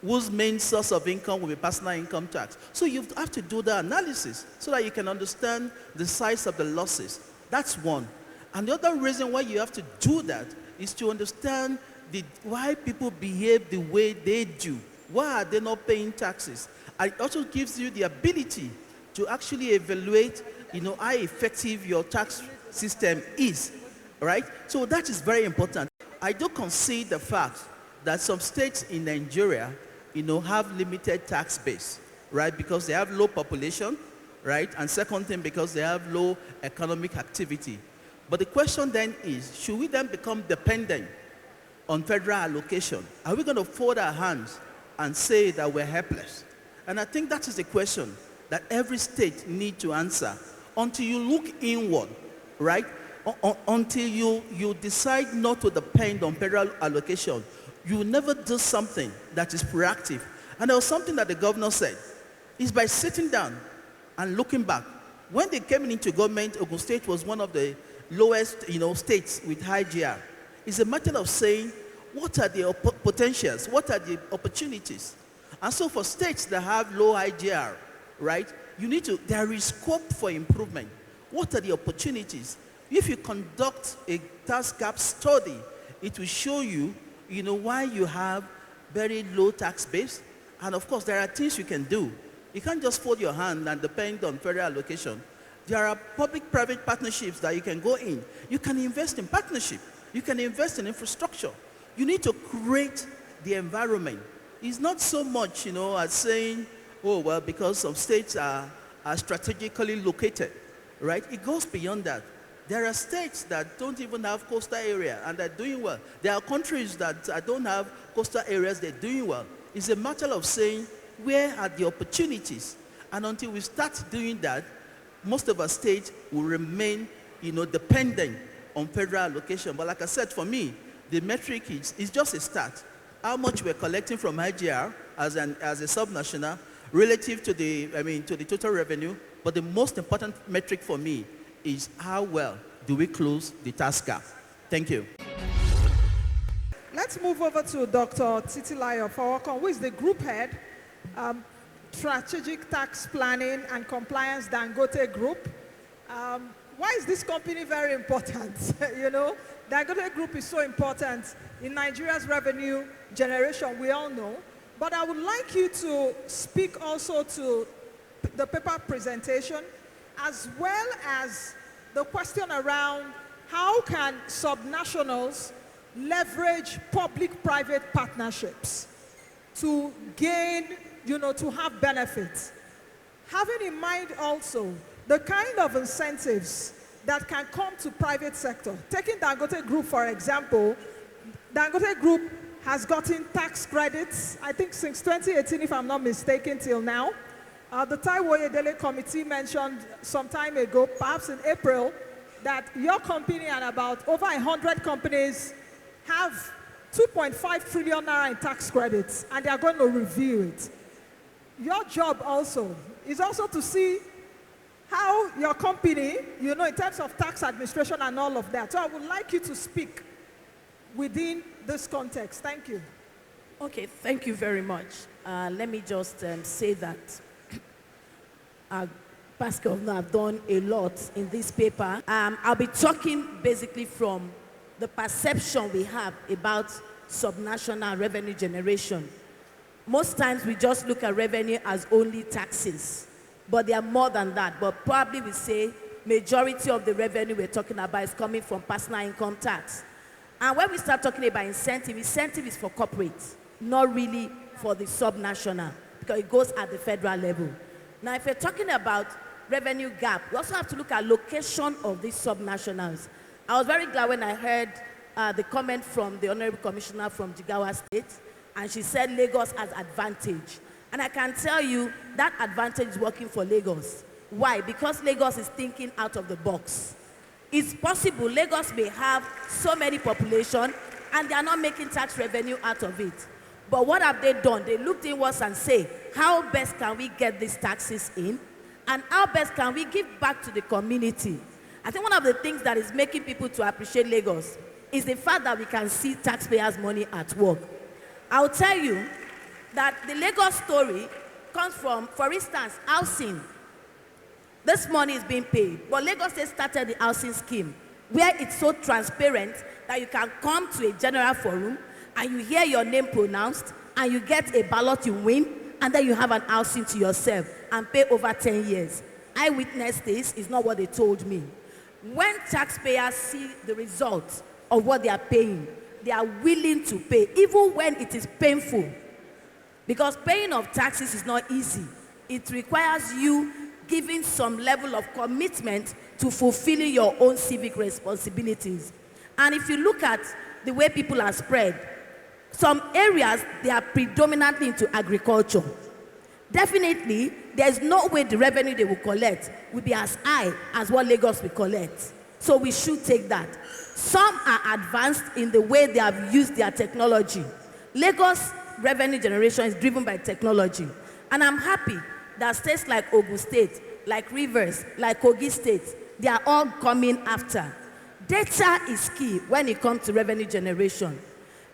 whose main source of income will be personal income tax. So you have to do the analysis so that you can understand the size of the losses. That's one. And the other reason why you have to do that is to understand why people behave the way they do. Why are they not paying taxes? And it also gives you the ability to actually evaluate, how effective your tax system is, right? So that is very important. I do concede the fact that some states in Nigeria, have limited tax base, right? Because they have low population, right? And second thing, because they have low economic activity. But the question then is, should we then become dependent on federal allocation? Are we going to fold our hands and say that we're helpless? And I think that is the question that every state needs to answer. Until you look inward, right? Until you decide not to depend on federal allocation, you will never do something that is proactive. And there was something that the governor said, is by sitting down and looking back. When they came into government, Ogun State was one of the lowest, states with high GR. It's a matter of saying, what are the potentials? What are the opportunities? And so for states that have low IGR, right, there is scope for improvement. What are the opportunities? If you conduct a tax gap study, it will show you, why you have very low tax base. And of course, there are things you can do. You can't just fold your hand and depend on federal allocation. There are public-private partnerships that you can go in. You can invest in partnership. You can invest in infrastructure. You need to create the environment. It's not so much, as saying, oh, well, because some states are strategically located, right? It goes beyond that. There are states that don't even have coastal area and they're doing well. There are countries that don't have coastal areas, they're doing well. It's a matter of saying, where are the opportunities? And until we start doing that, most of our states will remain, dependent on federal allocation. But like I said, for me, the metric is just a start. How much we're collecting from IGR as a subnational relative to the total revenue. But the most important metric for me is how well do we close the tax gap. Thank you. Let's move over to Dr. Titilayo Fowokan, who is the group head, Strategic Tax Planning and Compliance Dangote Group. Why is this company very important? Dangote Group is so important in Nigeria's revenue generation, we all know. But I would like you to speak also to the paper presentation, as well as the question around how can subnationals leverage public-private partnerships to gain, to have benefits. Having in mind also the kind of incentives that can come to private sector. Taking Dangote Group, for example, Dangote Group has gotten tax credits, I think since 2018, if I'm not mistaken, till now. The Taiwo Edele Committee mentioned some time ago, perhaps in April, that your company and about over 100 companies have 2.5 trillion naira in tax credits, and they are going to review it. Your job also is also to see how your company, in terms of tax administration and all of that. So I would like you to speak within this context. Thank you. Okay, thank you very much. Let me just say that Pascal, I've done a lot in this paper. I'll be talking basically from the perception we have about subnational revenue generation. Most times we just look at revenue as only taxes, but they are more than that. But probably we say majority of the revenue we're talking about is coming from personal income tax. And when we start talking about incentive is for corporate, not really for the subnational, because it goes at the federal level. Now, if we're talking about revenue gap, we also have to look at location of these subnationals. I was very glad when I heard the comment from the Honorable Commissioner from Jigawa State, and she said Lagos has advantage. And I can tell you that advantage is working for Lagos. Why? Because Lagos is thinking out of the box. It's possible Lagos may have so many population and they are not making tax revenue out of it. But what have they done? They looked inwards and say, how best can we get these taxes in? And how best can we give back to the community? I think one of the things that is making people to appreciate Lagos is the fact that we can see taxpayers' money at work. I'll tell you that the Lagos story comes from, for instance, housing. This money is being paid, but Lagos State started the housing scheme where it's so transparent that you can come to a general forum and you hear your name pronounced and you get a ballot, you win, and then you have an housing to yourself and pay over 10 years. I witnessed this, it's not what they told me. When taxpayers see the results of what they are paying, they are willing to pay, even when it is painful. Because paying of taxes is not easy. It requires you giving some level of commitment to fulfilling your own civic responsibilities. And if you look at the way people are spread, some areas, they are predominantly into agriculture. Definitely, there's no way the revenue they will collect will be as high as what Lagos will collect. So we should take that. Some are advanced in the way they have used their technology. Lagos revenue generation is driven by technology. And I'm happy that states like Ogun State, like Rivers, like Kogi State, they are all coming after. Data is key when it comes to revenue generation.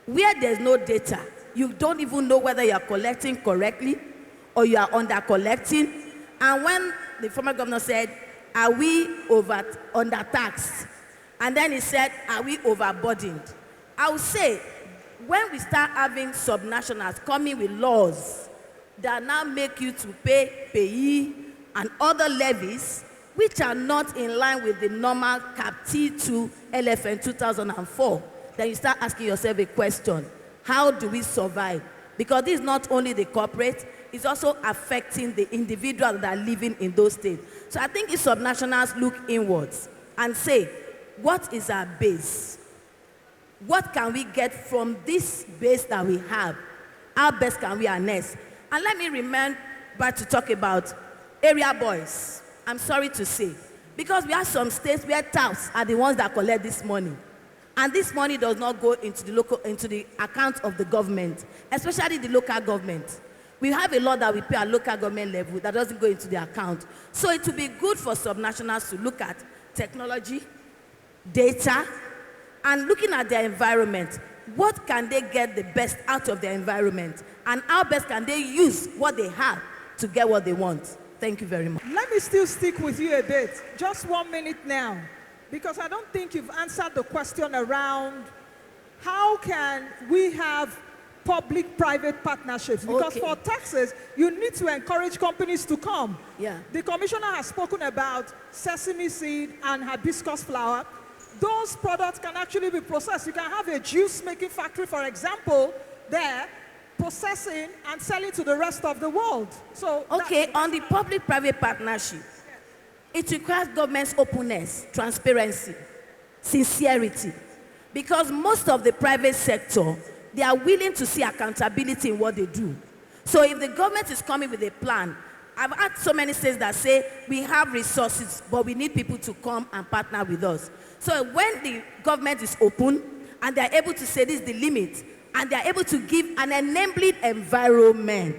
Where there's no data, you don't even know whether you are collecting correctly or you are under collecting. And when the former governor said, are we under-taxed? And then he said, are we overburdened? I would say, when we start having subnationals coming with laws that now make you to pay payee and other levies, which are not in line with the normal Cap T2 LFN 2004, then you start asking yourself a question: how do we survive? Because this is not only the corporate, it's also affecting the individuals that are living in those states. So I think if subnationals look inwards and say, what is our base? What can we get from this base that we have? How best can we harness? And let me remember to talk about area boys. I'm sorry to say, because we have some states where touts are the ones that collect this money. And this money does not go into the account of the government, especially the local government. We have a law that we pay at local government level that doesn't go into the account. So it would be good for subnationals to look at technology, data, and looking at their environment. What can they get the best out of their environment? And how best can they use what they have to get what they want? Thank you very much. Let me still stick with you a bit. Just 1 minute now, because I don't think you've answered the question around how can we have public-private partnerships? Because for taxes, you need to encourage companies to come. Yeah. The commissioner has spoken about sesame seed and hibiscus flower. Those products can actually be processed. You can have a juice-making factory, for example, there, processing and selling to the rest of the world. So okay, on the public-private partnership, it requires government's openness, transparency, sincerity, because most of the private sector, they are willing to see accountability in what they do. So if the government is coming with a plan, I've had so many states that say, we have resources, but we need people to come and partner with us. So when the government is open, and they're able to say this is the limit, and they're able to give an enabling environment,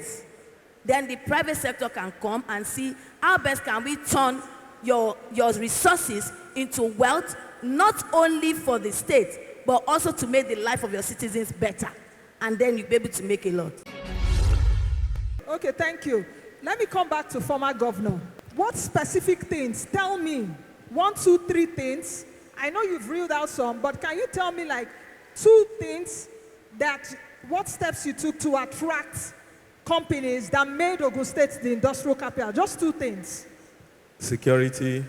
then the private sector can come and see how best can we turn your resources into wealth, not only for the state, but also to make the life of your citizens better. And then you'll be able to make a lot. Okay, thank you. Let me come back to former governor. What specific things, tell me, 1, 2, 3 things. I know you've reeled out some, but can you tell me like 2 things what steps you took to attract companies that made Ogun State the industrial capital? Just 2 things. Security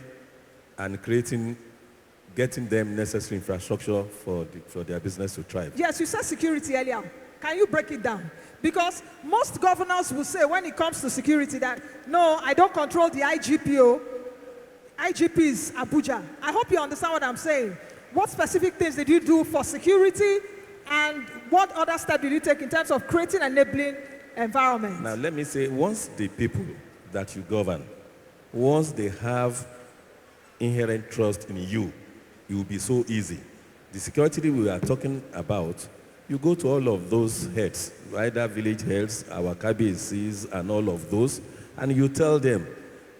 and getting them necessary infrastructure for their business to thrive. Yes, you said security earlier. Can you break it down? Because most governors will say when it comes to security that, no, I don't control the IGPO. IGP is Abuja. I hope you understand what I'm saying. What specific things did you do for security, and what other steps did you take in terms of creating an enabling environment? Now, let me say, once the people that you govern, once they have inherent trust in you, it will be so easy. The security we are talking about, you go to all of those heads, either village heads, our KBCs, and all of those, and you tell them,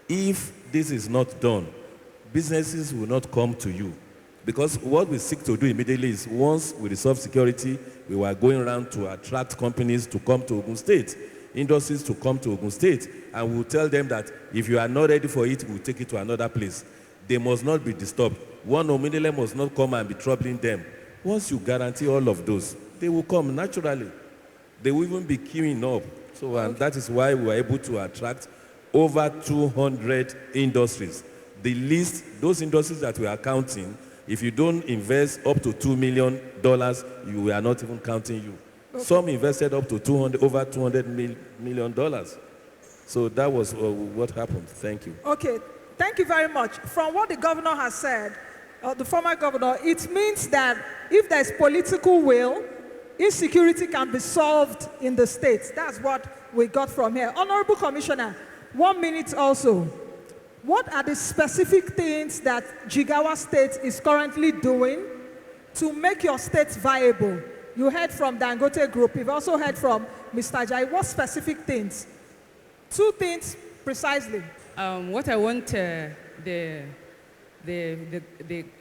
if this is not done, businesses will not come to you. Because what we seek to do immediately is, once we resolve security, we were going around to attract companies to come to Ogun State, industries to come to Ogun State, and we'll tell them that if you are not ready for it, we'll take it to another place. They must not be disturbed. One immediately must not come and be troubling them. Once you guarantee all of those, they will come naturally. They will even be queuing up. So, and that is why we were able to attract over 200 industries. The list, those industries that we are counting, if you don't invest up to $2 million, we are not even counting you. Okay. Some invested up to over $200 million. So that was what happened. Thank you. Okay, thank you very much. From what the governor has said, the former governor, it means that if there's political will, insecurity can be solved in the states. That's what we got from here. Honorable Commissioner, 1 minute also. What are the specific things that Jigawa State is currently doing to make your state viable? You heard from Dangote Group. You've also heard from Mr. Ajayi. What specific things? 2 things precisely. What I want the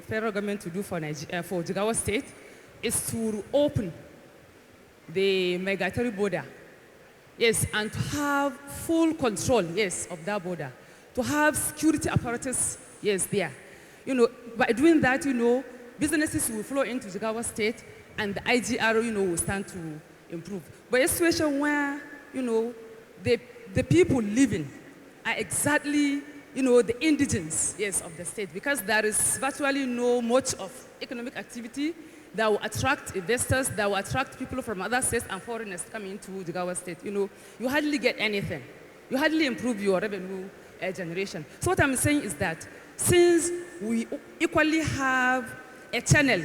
federal government to do for Jigawa State is to open the migratory border. Yes, and to have full control, yes, of that border. To have security apparatus, yes, there. You know, by doing that, you know, businesses will flow into Jigawa State and the IGR, you know, will stand to improve. But a situation where, you know, the people living are exactly, you know, the indigents, yes, of the state, because there is virtually no much of economic activity that will attract investors, that will attract people from other states and foreigners coming into Jigawa State. You know, you hardly get anything. You hardly improve your revenue generation. So what I'm saying is that since we equally have a channel,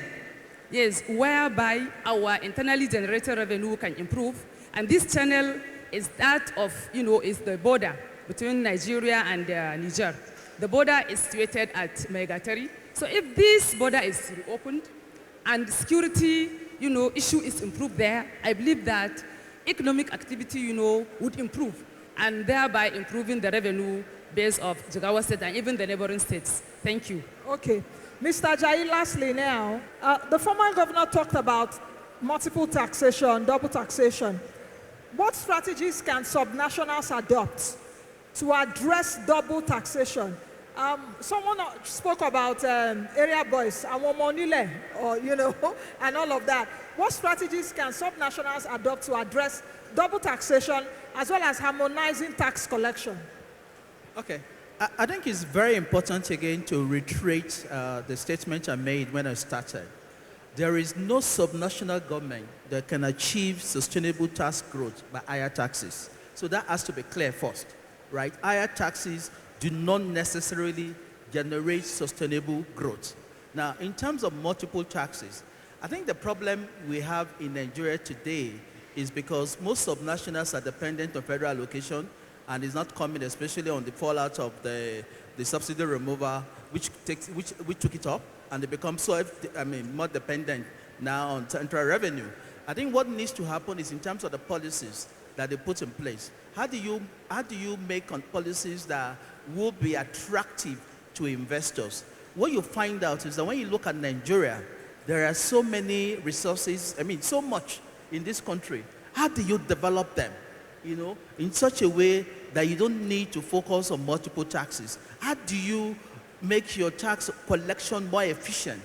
yes, whereby our internally generated revenue can improve, and this channel is that of, you know, is the border between Nigeria and Niger. The border is situated at Megatari. So if this border is reopened and security, you know, issue is improved there, I believe that economic activity, you know, would improve, and thereby improving the revenue base of Jigawa State and even the neighboring states. Thank you. Okay. Mr. Ajayi, lastly now, the former governor talked about multiple taxation, double taxation. What strategies can subnationals adopt to address double taxation? Someone spoke about area boys, Amomun, or, you know, and all of that. What strategies can subnationals adopt to address double taxation as well as harmonizing tax collection? Okay. I think it's very important again to reiterate the statement I made when I started. There is no subnational government that can achieve sustainable tax growth by higher taxes. So that has to be clear first, right? Higher taxes do not necessarily generate sustainable growth. Now, in terms of multiple taxes, I think the problem we have in Nigeria today is because most subnationals are dependent on federal allocation, and is not coming, especially on the fallout of the subsidy removal, which took it up, and they become more dependent now on central revenue. I think what needs to happen is in terms of the policies that they put in place. How do you make policies that will be attractive to investors? What you find out is that when you look at Nigeria, there are so many resources, so much in this country. How do you develop them? You know, in such a way that you don't need to focus on multiple taxes. How do you make your tax collection more efficient?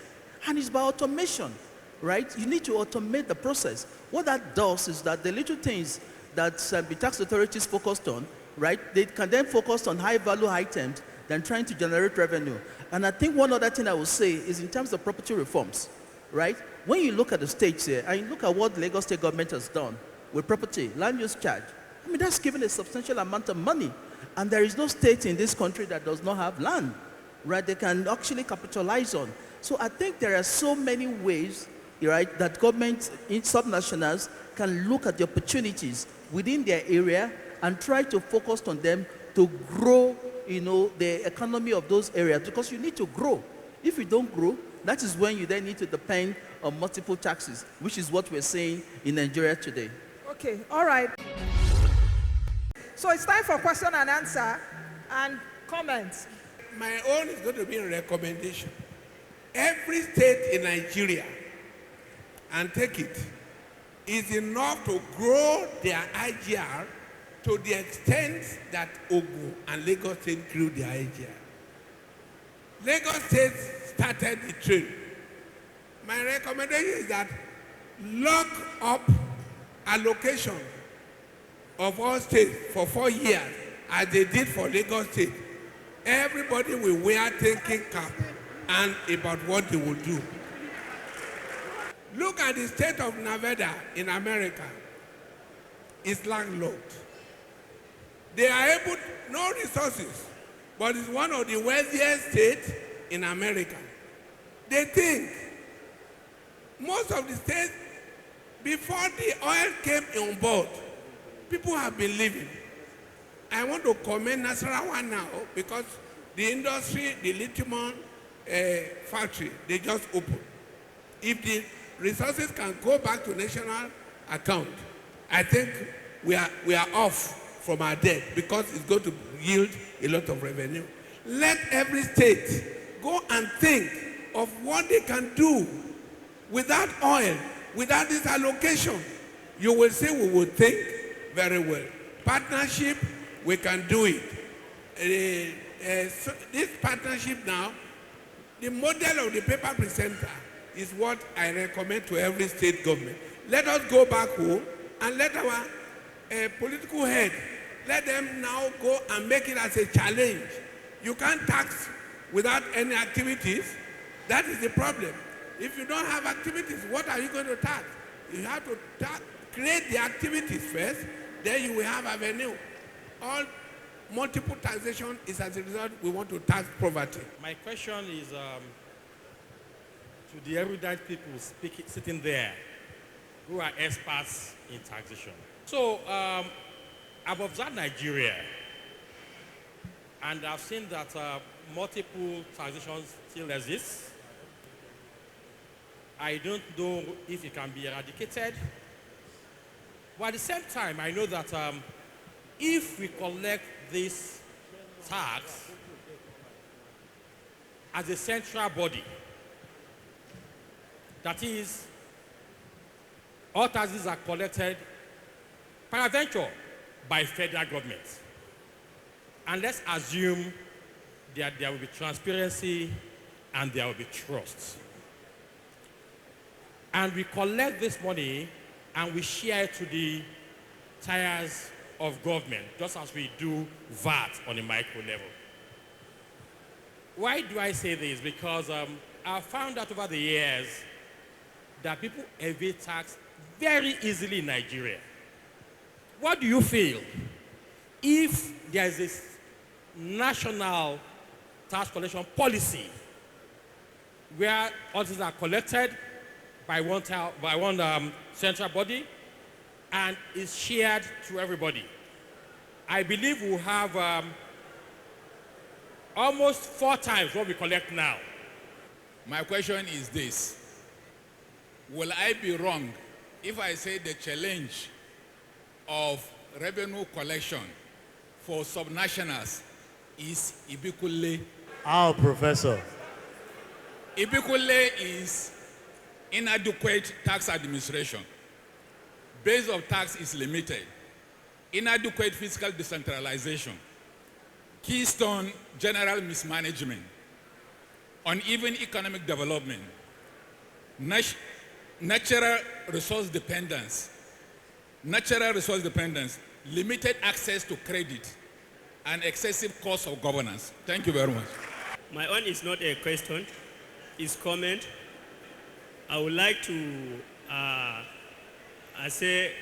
And it's by automation, right? You need to automate the process. What that does is that the little things that the tax authorities focused on, right, they can then focus on high-value items than trying to generate revenue. And I think one other thing I will say is in terms of property reforms, right? When you look at the states here, and you look at what Lagos State government has done with property, land use charge, that's given a substantial amount of money. And there is no state in this country that does not have land, right, they can actually capitalize on. So I think there are so many ways, right, that governments in subnationals can look at the opportunities within their area and try to focus on them to grow, the economy of those areas, because you need to grow. If you don't grow, that is when you then need to depend on multiple taxes, which is what we're seeing in Nigeria today. Okay, all right. So it's time for question and answer and comments. My own is going to be a recommendation. Every state in Nigeria, and take it, is enough to grow their IGR to the extent that Ogun and Lagos State grew their IGR. Lagos State started the trade. My recommendation is that lock up allocation of all states for 4 years, as they did for Lagos State. Everybody will wear thinking cap and about what they will do. Look at the state of Nevada in America. It's landlocked. They are able, no resources, but it's one of the wealthiest states in America. They think most of the states, before the oil came on board, people have been living. I want to commend Nasarawa now because the industry, the lithium factory, they just opened. If the resources can go back to national account, I think we are off from our debt because it's going to yield a lot of revenue. Let every state go and think of what they can do without oil, without this allocation. You will see we will think very well. Partnership, we can do it. So this partnership now, the model of the paper presenter is what I recommend to every state government. Let us go back home and let our political head, let them now go and make it as a challenge. You can't tax without any activities. That is the problem. If you don't have activities, what are you going to tax? You have to create the activities first, then you will have avenue. All multiple taxation is as a result we want to tax poverty. My question is to the erudite people sitting there who are experts in taxation. So I've observed Nigeria, and I've seen that multiple taxations still exist. I don't know if it can be eradicated. But at the same time, I know that if we collect this tax as a central body, that is, all taxes are collected peradventure by federal government. And let's assume that there will be transparency and there will be trust. And we collect this money and we share it to the tiers of government, just as we do VAT on a micro level. Why do I say this? Because I found out over the years that people evade tax very easily in Nigeria. What do you feel if there is this national tax collection policy where all things are collected by one central body and is shared to everybody? I believe we'll have almost 4 times what we collect now. My question is this. Will I be wrong if I say the challenge of revenue collection for subnationals is Ibikunle? Our professor. Ibikunle is inadequate tax administration. Base of tax is limited. Inadequate fiscal decentralization. Keystone general mismanagement. Uneven economic development. Natural resource dependence. Limited access to credit, and excessive cost of governance. Thank you very much. My own is not a question, it's comment. I would like to say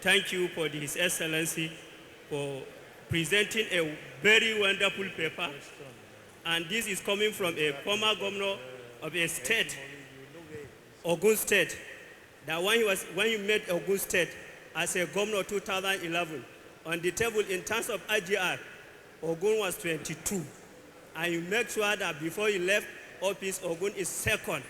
thank you for His Excellency for presenting a very wonderful paper. And this is coming from a former governor of a state, Ogun State, that when you met Ogun State as a governor 2011, on the table in terms of IGR, Ogun was 22. And you make sure that before you left office, Ogun is second.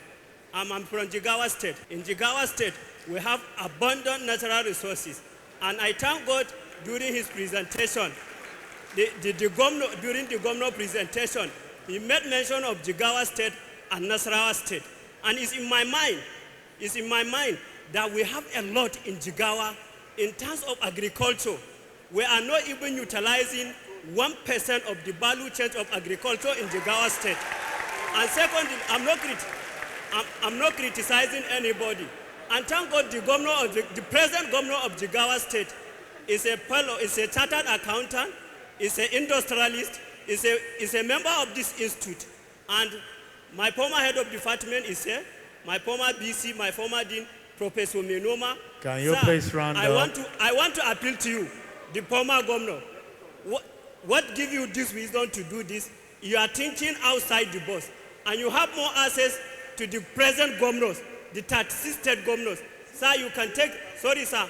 I'm from Jigawa State. In Jigawa State, we have abundant natural resources. And I thank God during his presentation, during the governor presentation, he made mention of Jigawa State and Nasarawa State. And it's in my mind that we have a lot in Jigawa in terms of agriculture. We are not even utilizing 1% of the value chain of agriculture in Jigawa State. And secondly, I'm not criticizing anybody. And thank God the present governor of Jigawa State is a chartered accountant, is an industrialist, is a member of this institute. And my former head of department is here, my former BC, my former dean, Professor Menoma. Can you please round up? I want to appeal to you, the former governor. What gives you this wisdom to do this? You are thinking outside the box. And you have more access to the present governors, the 36 state governors. Sir, you can take, sorry sir,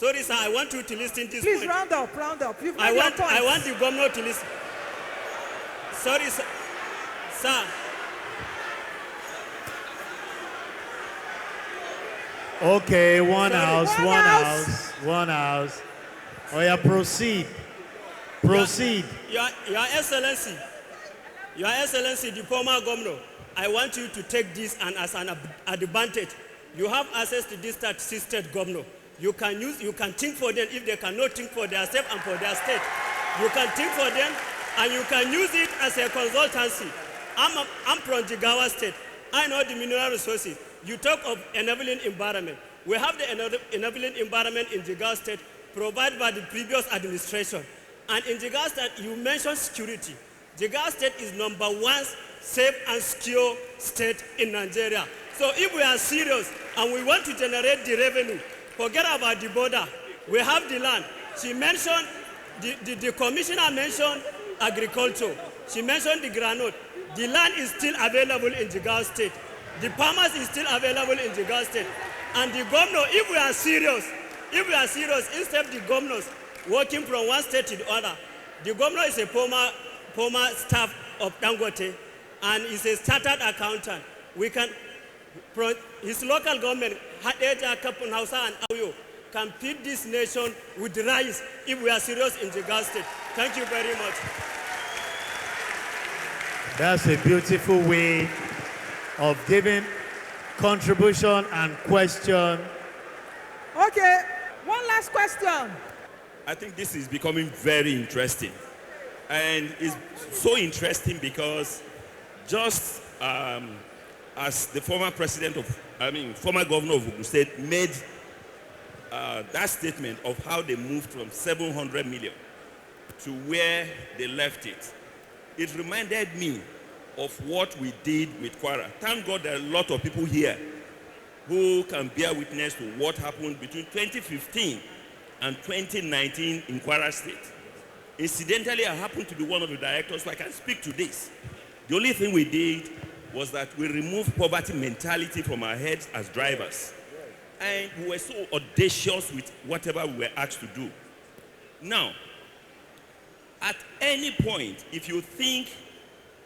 I want you to listen to this Please point. round up. You've I made your want point. the governor to listen. Sorry sir. Okay, one Sorry. house, One one house. house, one house. Oh yeah, proceed. Proceed. Your Excellency, the former governor, I want you to take this and as an advantage. You have access to this state governor. You can think for them if they cannot think for themselves and for their state. You can think for them and you can use it as a consultancy. I'm from Jigawa state. I know the mineral resources. You talk of enabling environment. We have the enabling environment in Jigawa state provided by the previous administration. And in Jigawa state, you mentioned security. Jigawa state is #1 safe and secure state in Nigeria. So if we are serious and we want to generate the revenue, forget about the border. We have the land. She mentioned, the commissioner mentioned agriculture. She mentioned the granite. The land is still available in Jigawa state. The farmers is still available in Jigawa state. And the governor, if we are serious, instead of the governors working from one state to the other, the governor is a former staff of Dangote and is a chartered accountant. We can, from his local government, Hadeja, Kapun, Hausa, and Ayo, can feed this nation with rice if we are serious in Jigawa state. Thank you very much. That's a beautiful way of giving contribution and question. Okay, one last question. I think this is becoming very interesting. And it's so interesting because just as the former former governor of Ogun State made that statement of how they moved from 700 million to where they left it, it reminded me of what we did with Kwara. Thank God there are a lot of people here who can bear witness to what happened between 2015 and 2019 in Kwara State. Incidentally, I happen to be one of the directors, so I can speak to this. The only thing we did was that we removed poverty mentality from our heads as drivers. And we were so audacious with whatever we were asked to do. Now, at any point, if you think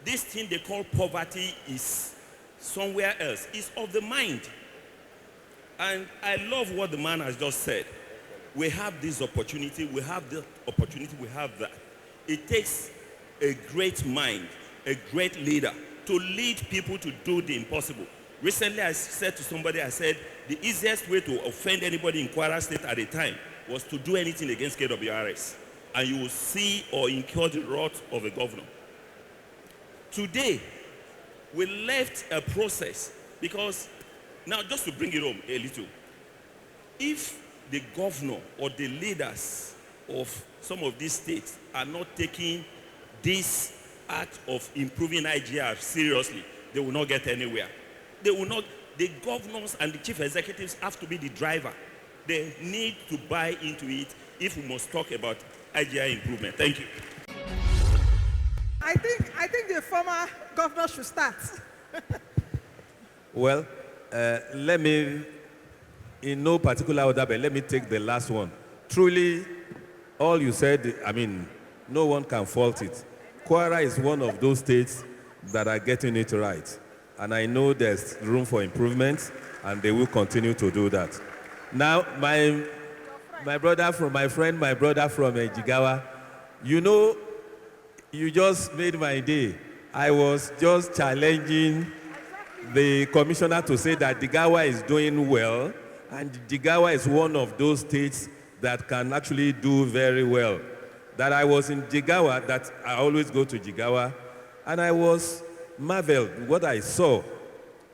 this thing they call poverty is somewhere else, it's of the mind. And I love what the man has just said. We have this opportunity, we have the opportunity, we have that. It takes a great mind, a great leader to lead people to do the impossible. Recently, I said to somebody, I said, the easiest way to offend anybody in Kwara State at the time was to do anything against KWRS. And you will see or incur the wrath of a governor. Today, we left a process because, now just to bring it home a little, if the governor or the leaders of some of these states are not taking this act of improving IGR seriously, they will not get anywhere. They will not, the governors and the chief executives have to be the driver. They need to buy into it if we must talk about IGR improvement. Thank you. I think the former governor should start. Well, let me, in no particular order, but let me take the last one. Truly, all you said, I mean, no one can fault it. Kwara is one of those states that are getting it right. And I know there's room for improvement, and they will continue to do that. Now, my brother from Jigawa, you know, you just made my day. I was just challenging the commissioner to say that Jigawa is doing well, and Jigawa is one of those states that can actually do very well. That I was in Jigawa, that I always go to Jigawa, and I was marveled what I saw.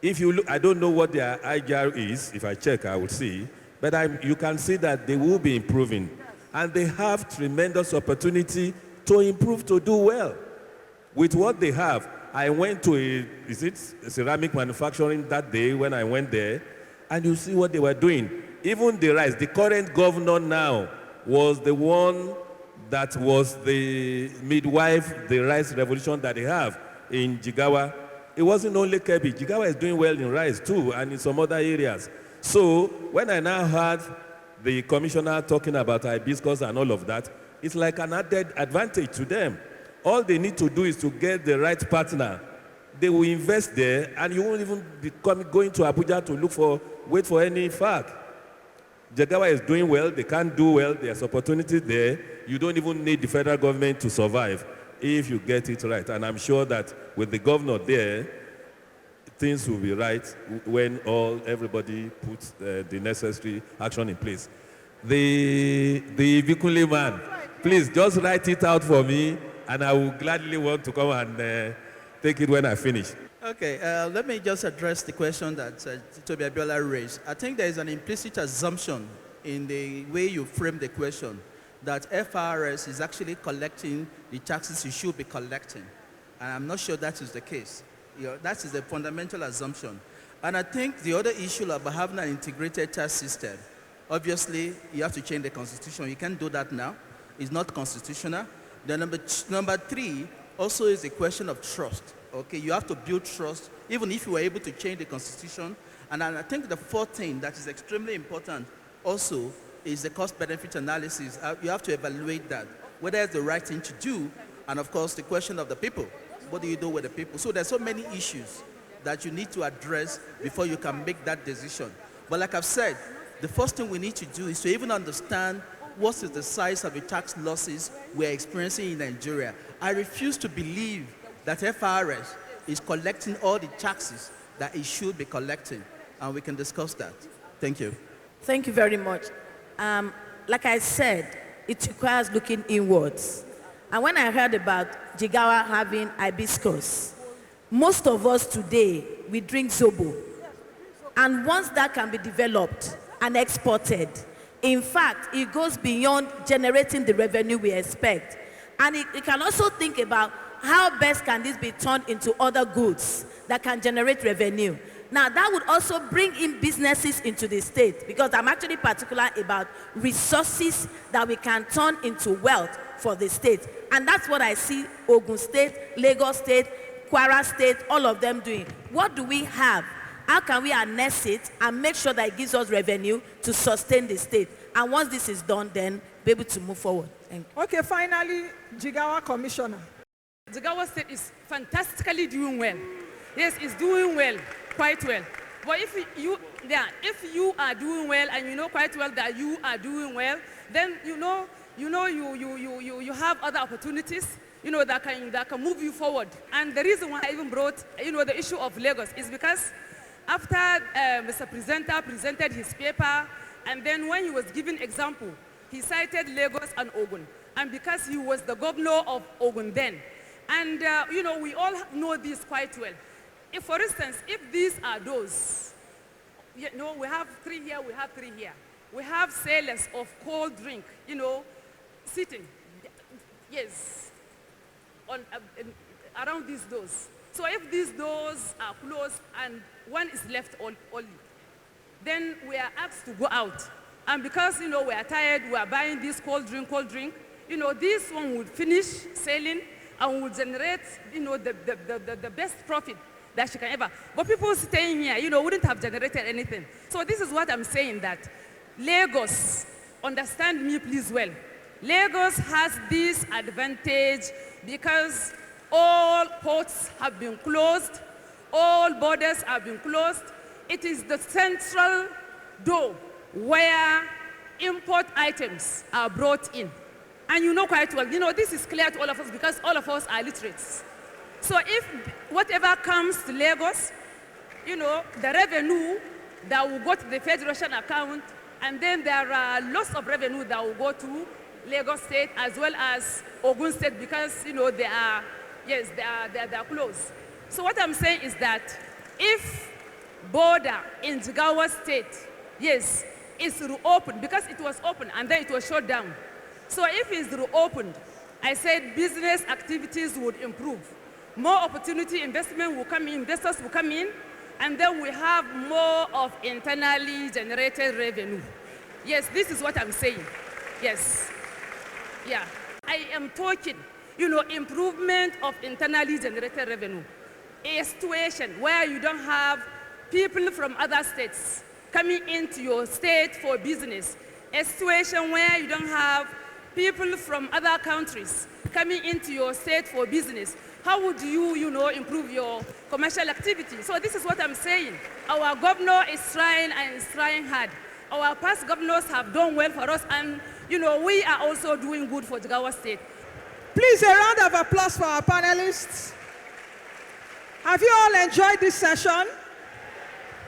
If you look, I don't know what their IGR is. If I check, I will see. But you can see that they will be improving. And they have tremendous opportunity to improve, to do well. With what they have, I went to a ceramic manufacturing that day when I went there, and you see what they were doing. Even the rice, the current governor now was the one that was the midwife, the rice revolution that they have in Jigawa. It wasn't only Kebi. Jigawa is doing well in rice too, and in some other areas. So when I now heard the commissioner talking about hibiscus and all of that, it's like an added advantage to them. All they need to do is to get the right partner they will invest there, and you won't even be going to Abuja to wait for any fact. Jigawa is doing well, they can't do well, there's opportunities there. You don't even need the federal government to survive if you get it right. And I'm sure that with the governor there, things will be right when everybody puts the necessary action in place. The Ibikunle man, please just write it out for me, and I will gladly want to come and take it when I finish. Okay, let me just address the question that Toby Abiola raised. I think there is an implicit assumption in the way you frame the question that FRS is actually collecting the taxes you should be collecting. And I'm not sure that is the case. That is a fundamental assumption. And I think the other issue about having an integrated tax system, obviously you have to change the constitution. You can't do that now. It's not constitutional. The number three also is a question of trust. Okay, you have to build trust, even if you were able to change the constitution. And I think the fourth thing that is extremely important also is the cost-benefit analysis. You have to evaluate that, whether it's the right thing to do, and of course the question of the people. What do you do with the people? So there's so many issues that you need to address before you can make that decision. But like I've said, the first thing we need to do is to even understand what is the size of the tax losses we're experiencing in Nigeria. I refuse to believe that FRS is collecting all the taxes that it should be collecting, and we can discuss that. Thank you. Thank you very much. Like I said, it requires looking inwards. And when I heard about Jigawa having hibiscus, most of us today, we drink Sabo. And once that can be developed and exported, in fact, it goes beyond generating the revenue we expect. And it can also think about how best can this be turned into other goods that can generate revenue. Now, that would also bring in businesses into the state, because I'm actually particular about resources that we can turn into wealth for the state. And that's what I see Ogun State, Lagos State, Kwara State, all of them doing. What do we have? How can we harness it and make sure that it gives us revenue to sustain the state? And once this is done, then be able to move forward. Thank you. Okay, finally, Jigawa Commissioner. Jigawa State is fantastically doing well. Yes, it's doing well, quite well. But if you are doing well and you know quite well that you are doing well, then you have other opportunities, that can move you forward. And the reason why I even brought, the issue of Lagos is because after Mr. Presenter presented his paper, and then when he was giving example, he cited Lagos and Ogun. And because he was the governor of Ogun then, and we all know this quite well. If, for instance, if these are those, we have 3 here, we have 3 here. We have sellers of cold drink, sitting, yes, around these doors. So if these doors are closed and one is left only, then we are asked to go out. And because, we are tired, we are buying this cold drink, this one would finish selling and will generate, the best profit that she can ever. But people staying here, wouldn't have generated anything. So this is what I'm saying, that Lagos, understand me please well, Lagos has this advantage because all ports have been closed, all borders have been closed. It is the central door where import items are brought in. And you know quite well, this is clear to all of us because all of us are literates. So if whatever comes to Lagos, the revenue that will go to the Federation account, and then there are lots of revenue that will go to Lagos State as well as Ogun State because, they are close. So what I'm saying is that if border in Jigawa State, yes, is reopened because it was open and then it was shut down. So if it's reopened, I said business activities would improve. More opportunity, investment will come in, investors will come in, and then we have more of internally generated revenue. Yes, this is what I'm saying. Yes. Yeah. I am talking, improvement of internally generated revenue. A situation where you don't have people from other states coming into your state for business. A situation where you don't have people from other countries coming into your state for business, how would you, improve your commercial activity? So this is what I'm saying. Our governor is trying and is trying hard. Our past governors have done well for us, and, we are also doing good for Jigawa State. Please, a round of applause for our panelists. Have you all enjoyed this session?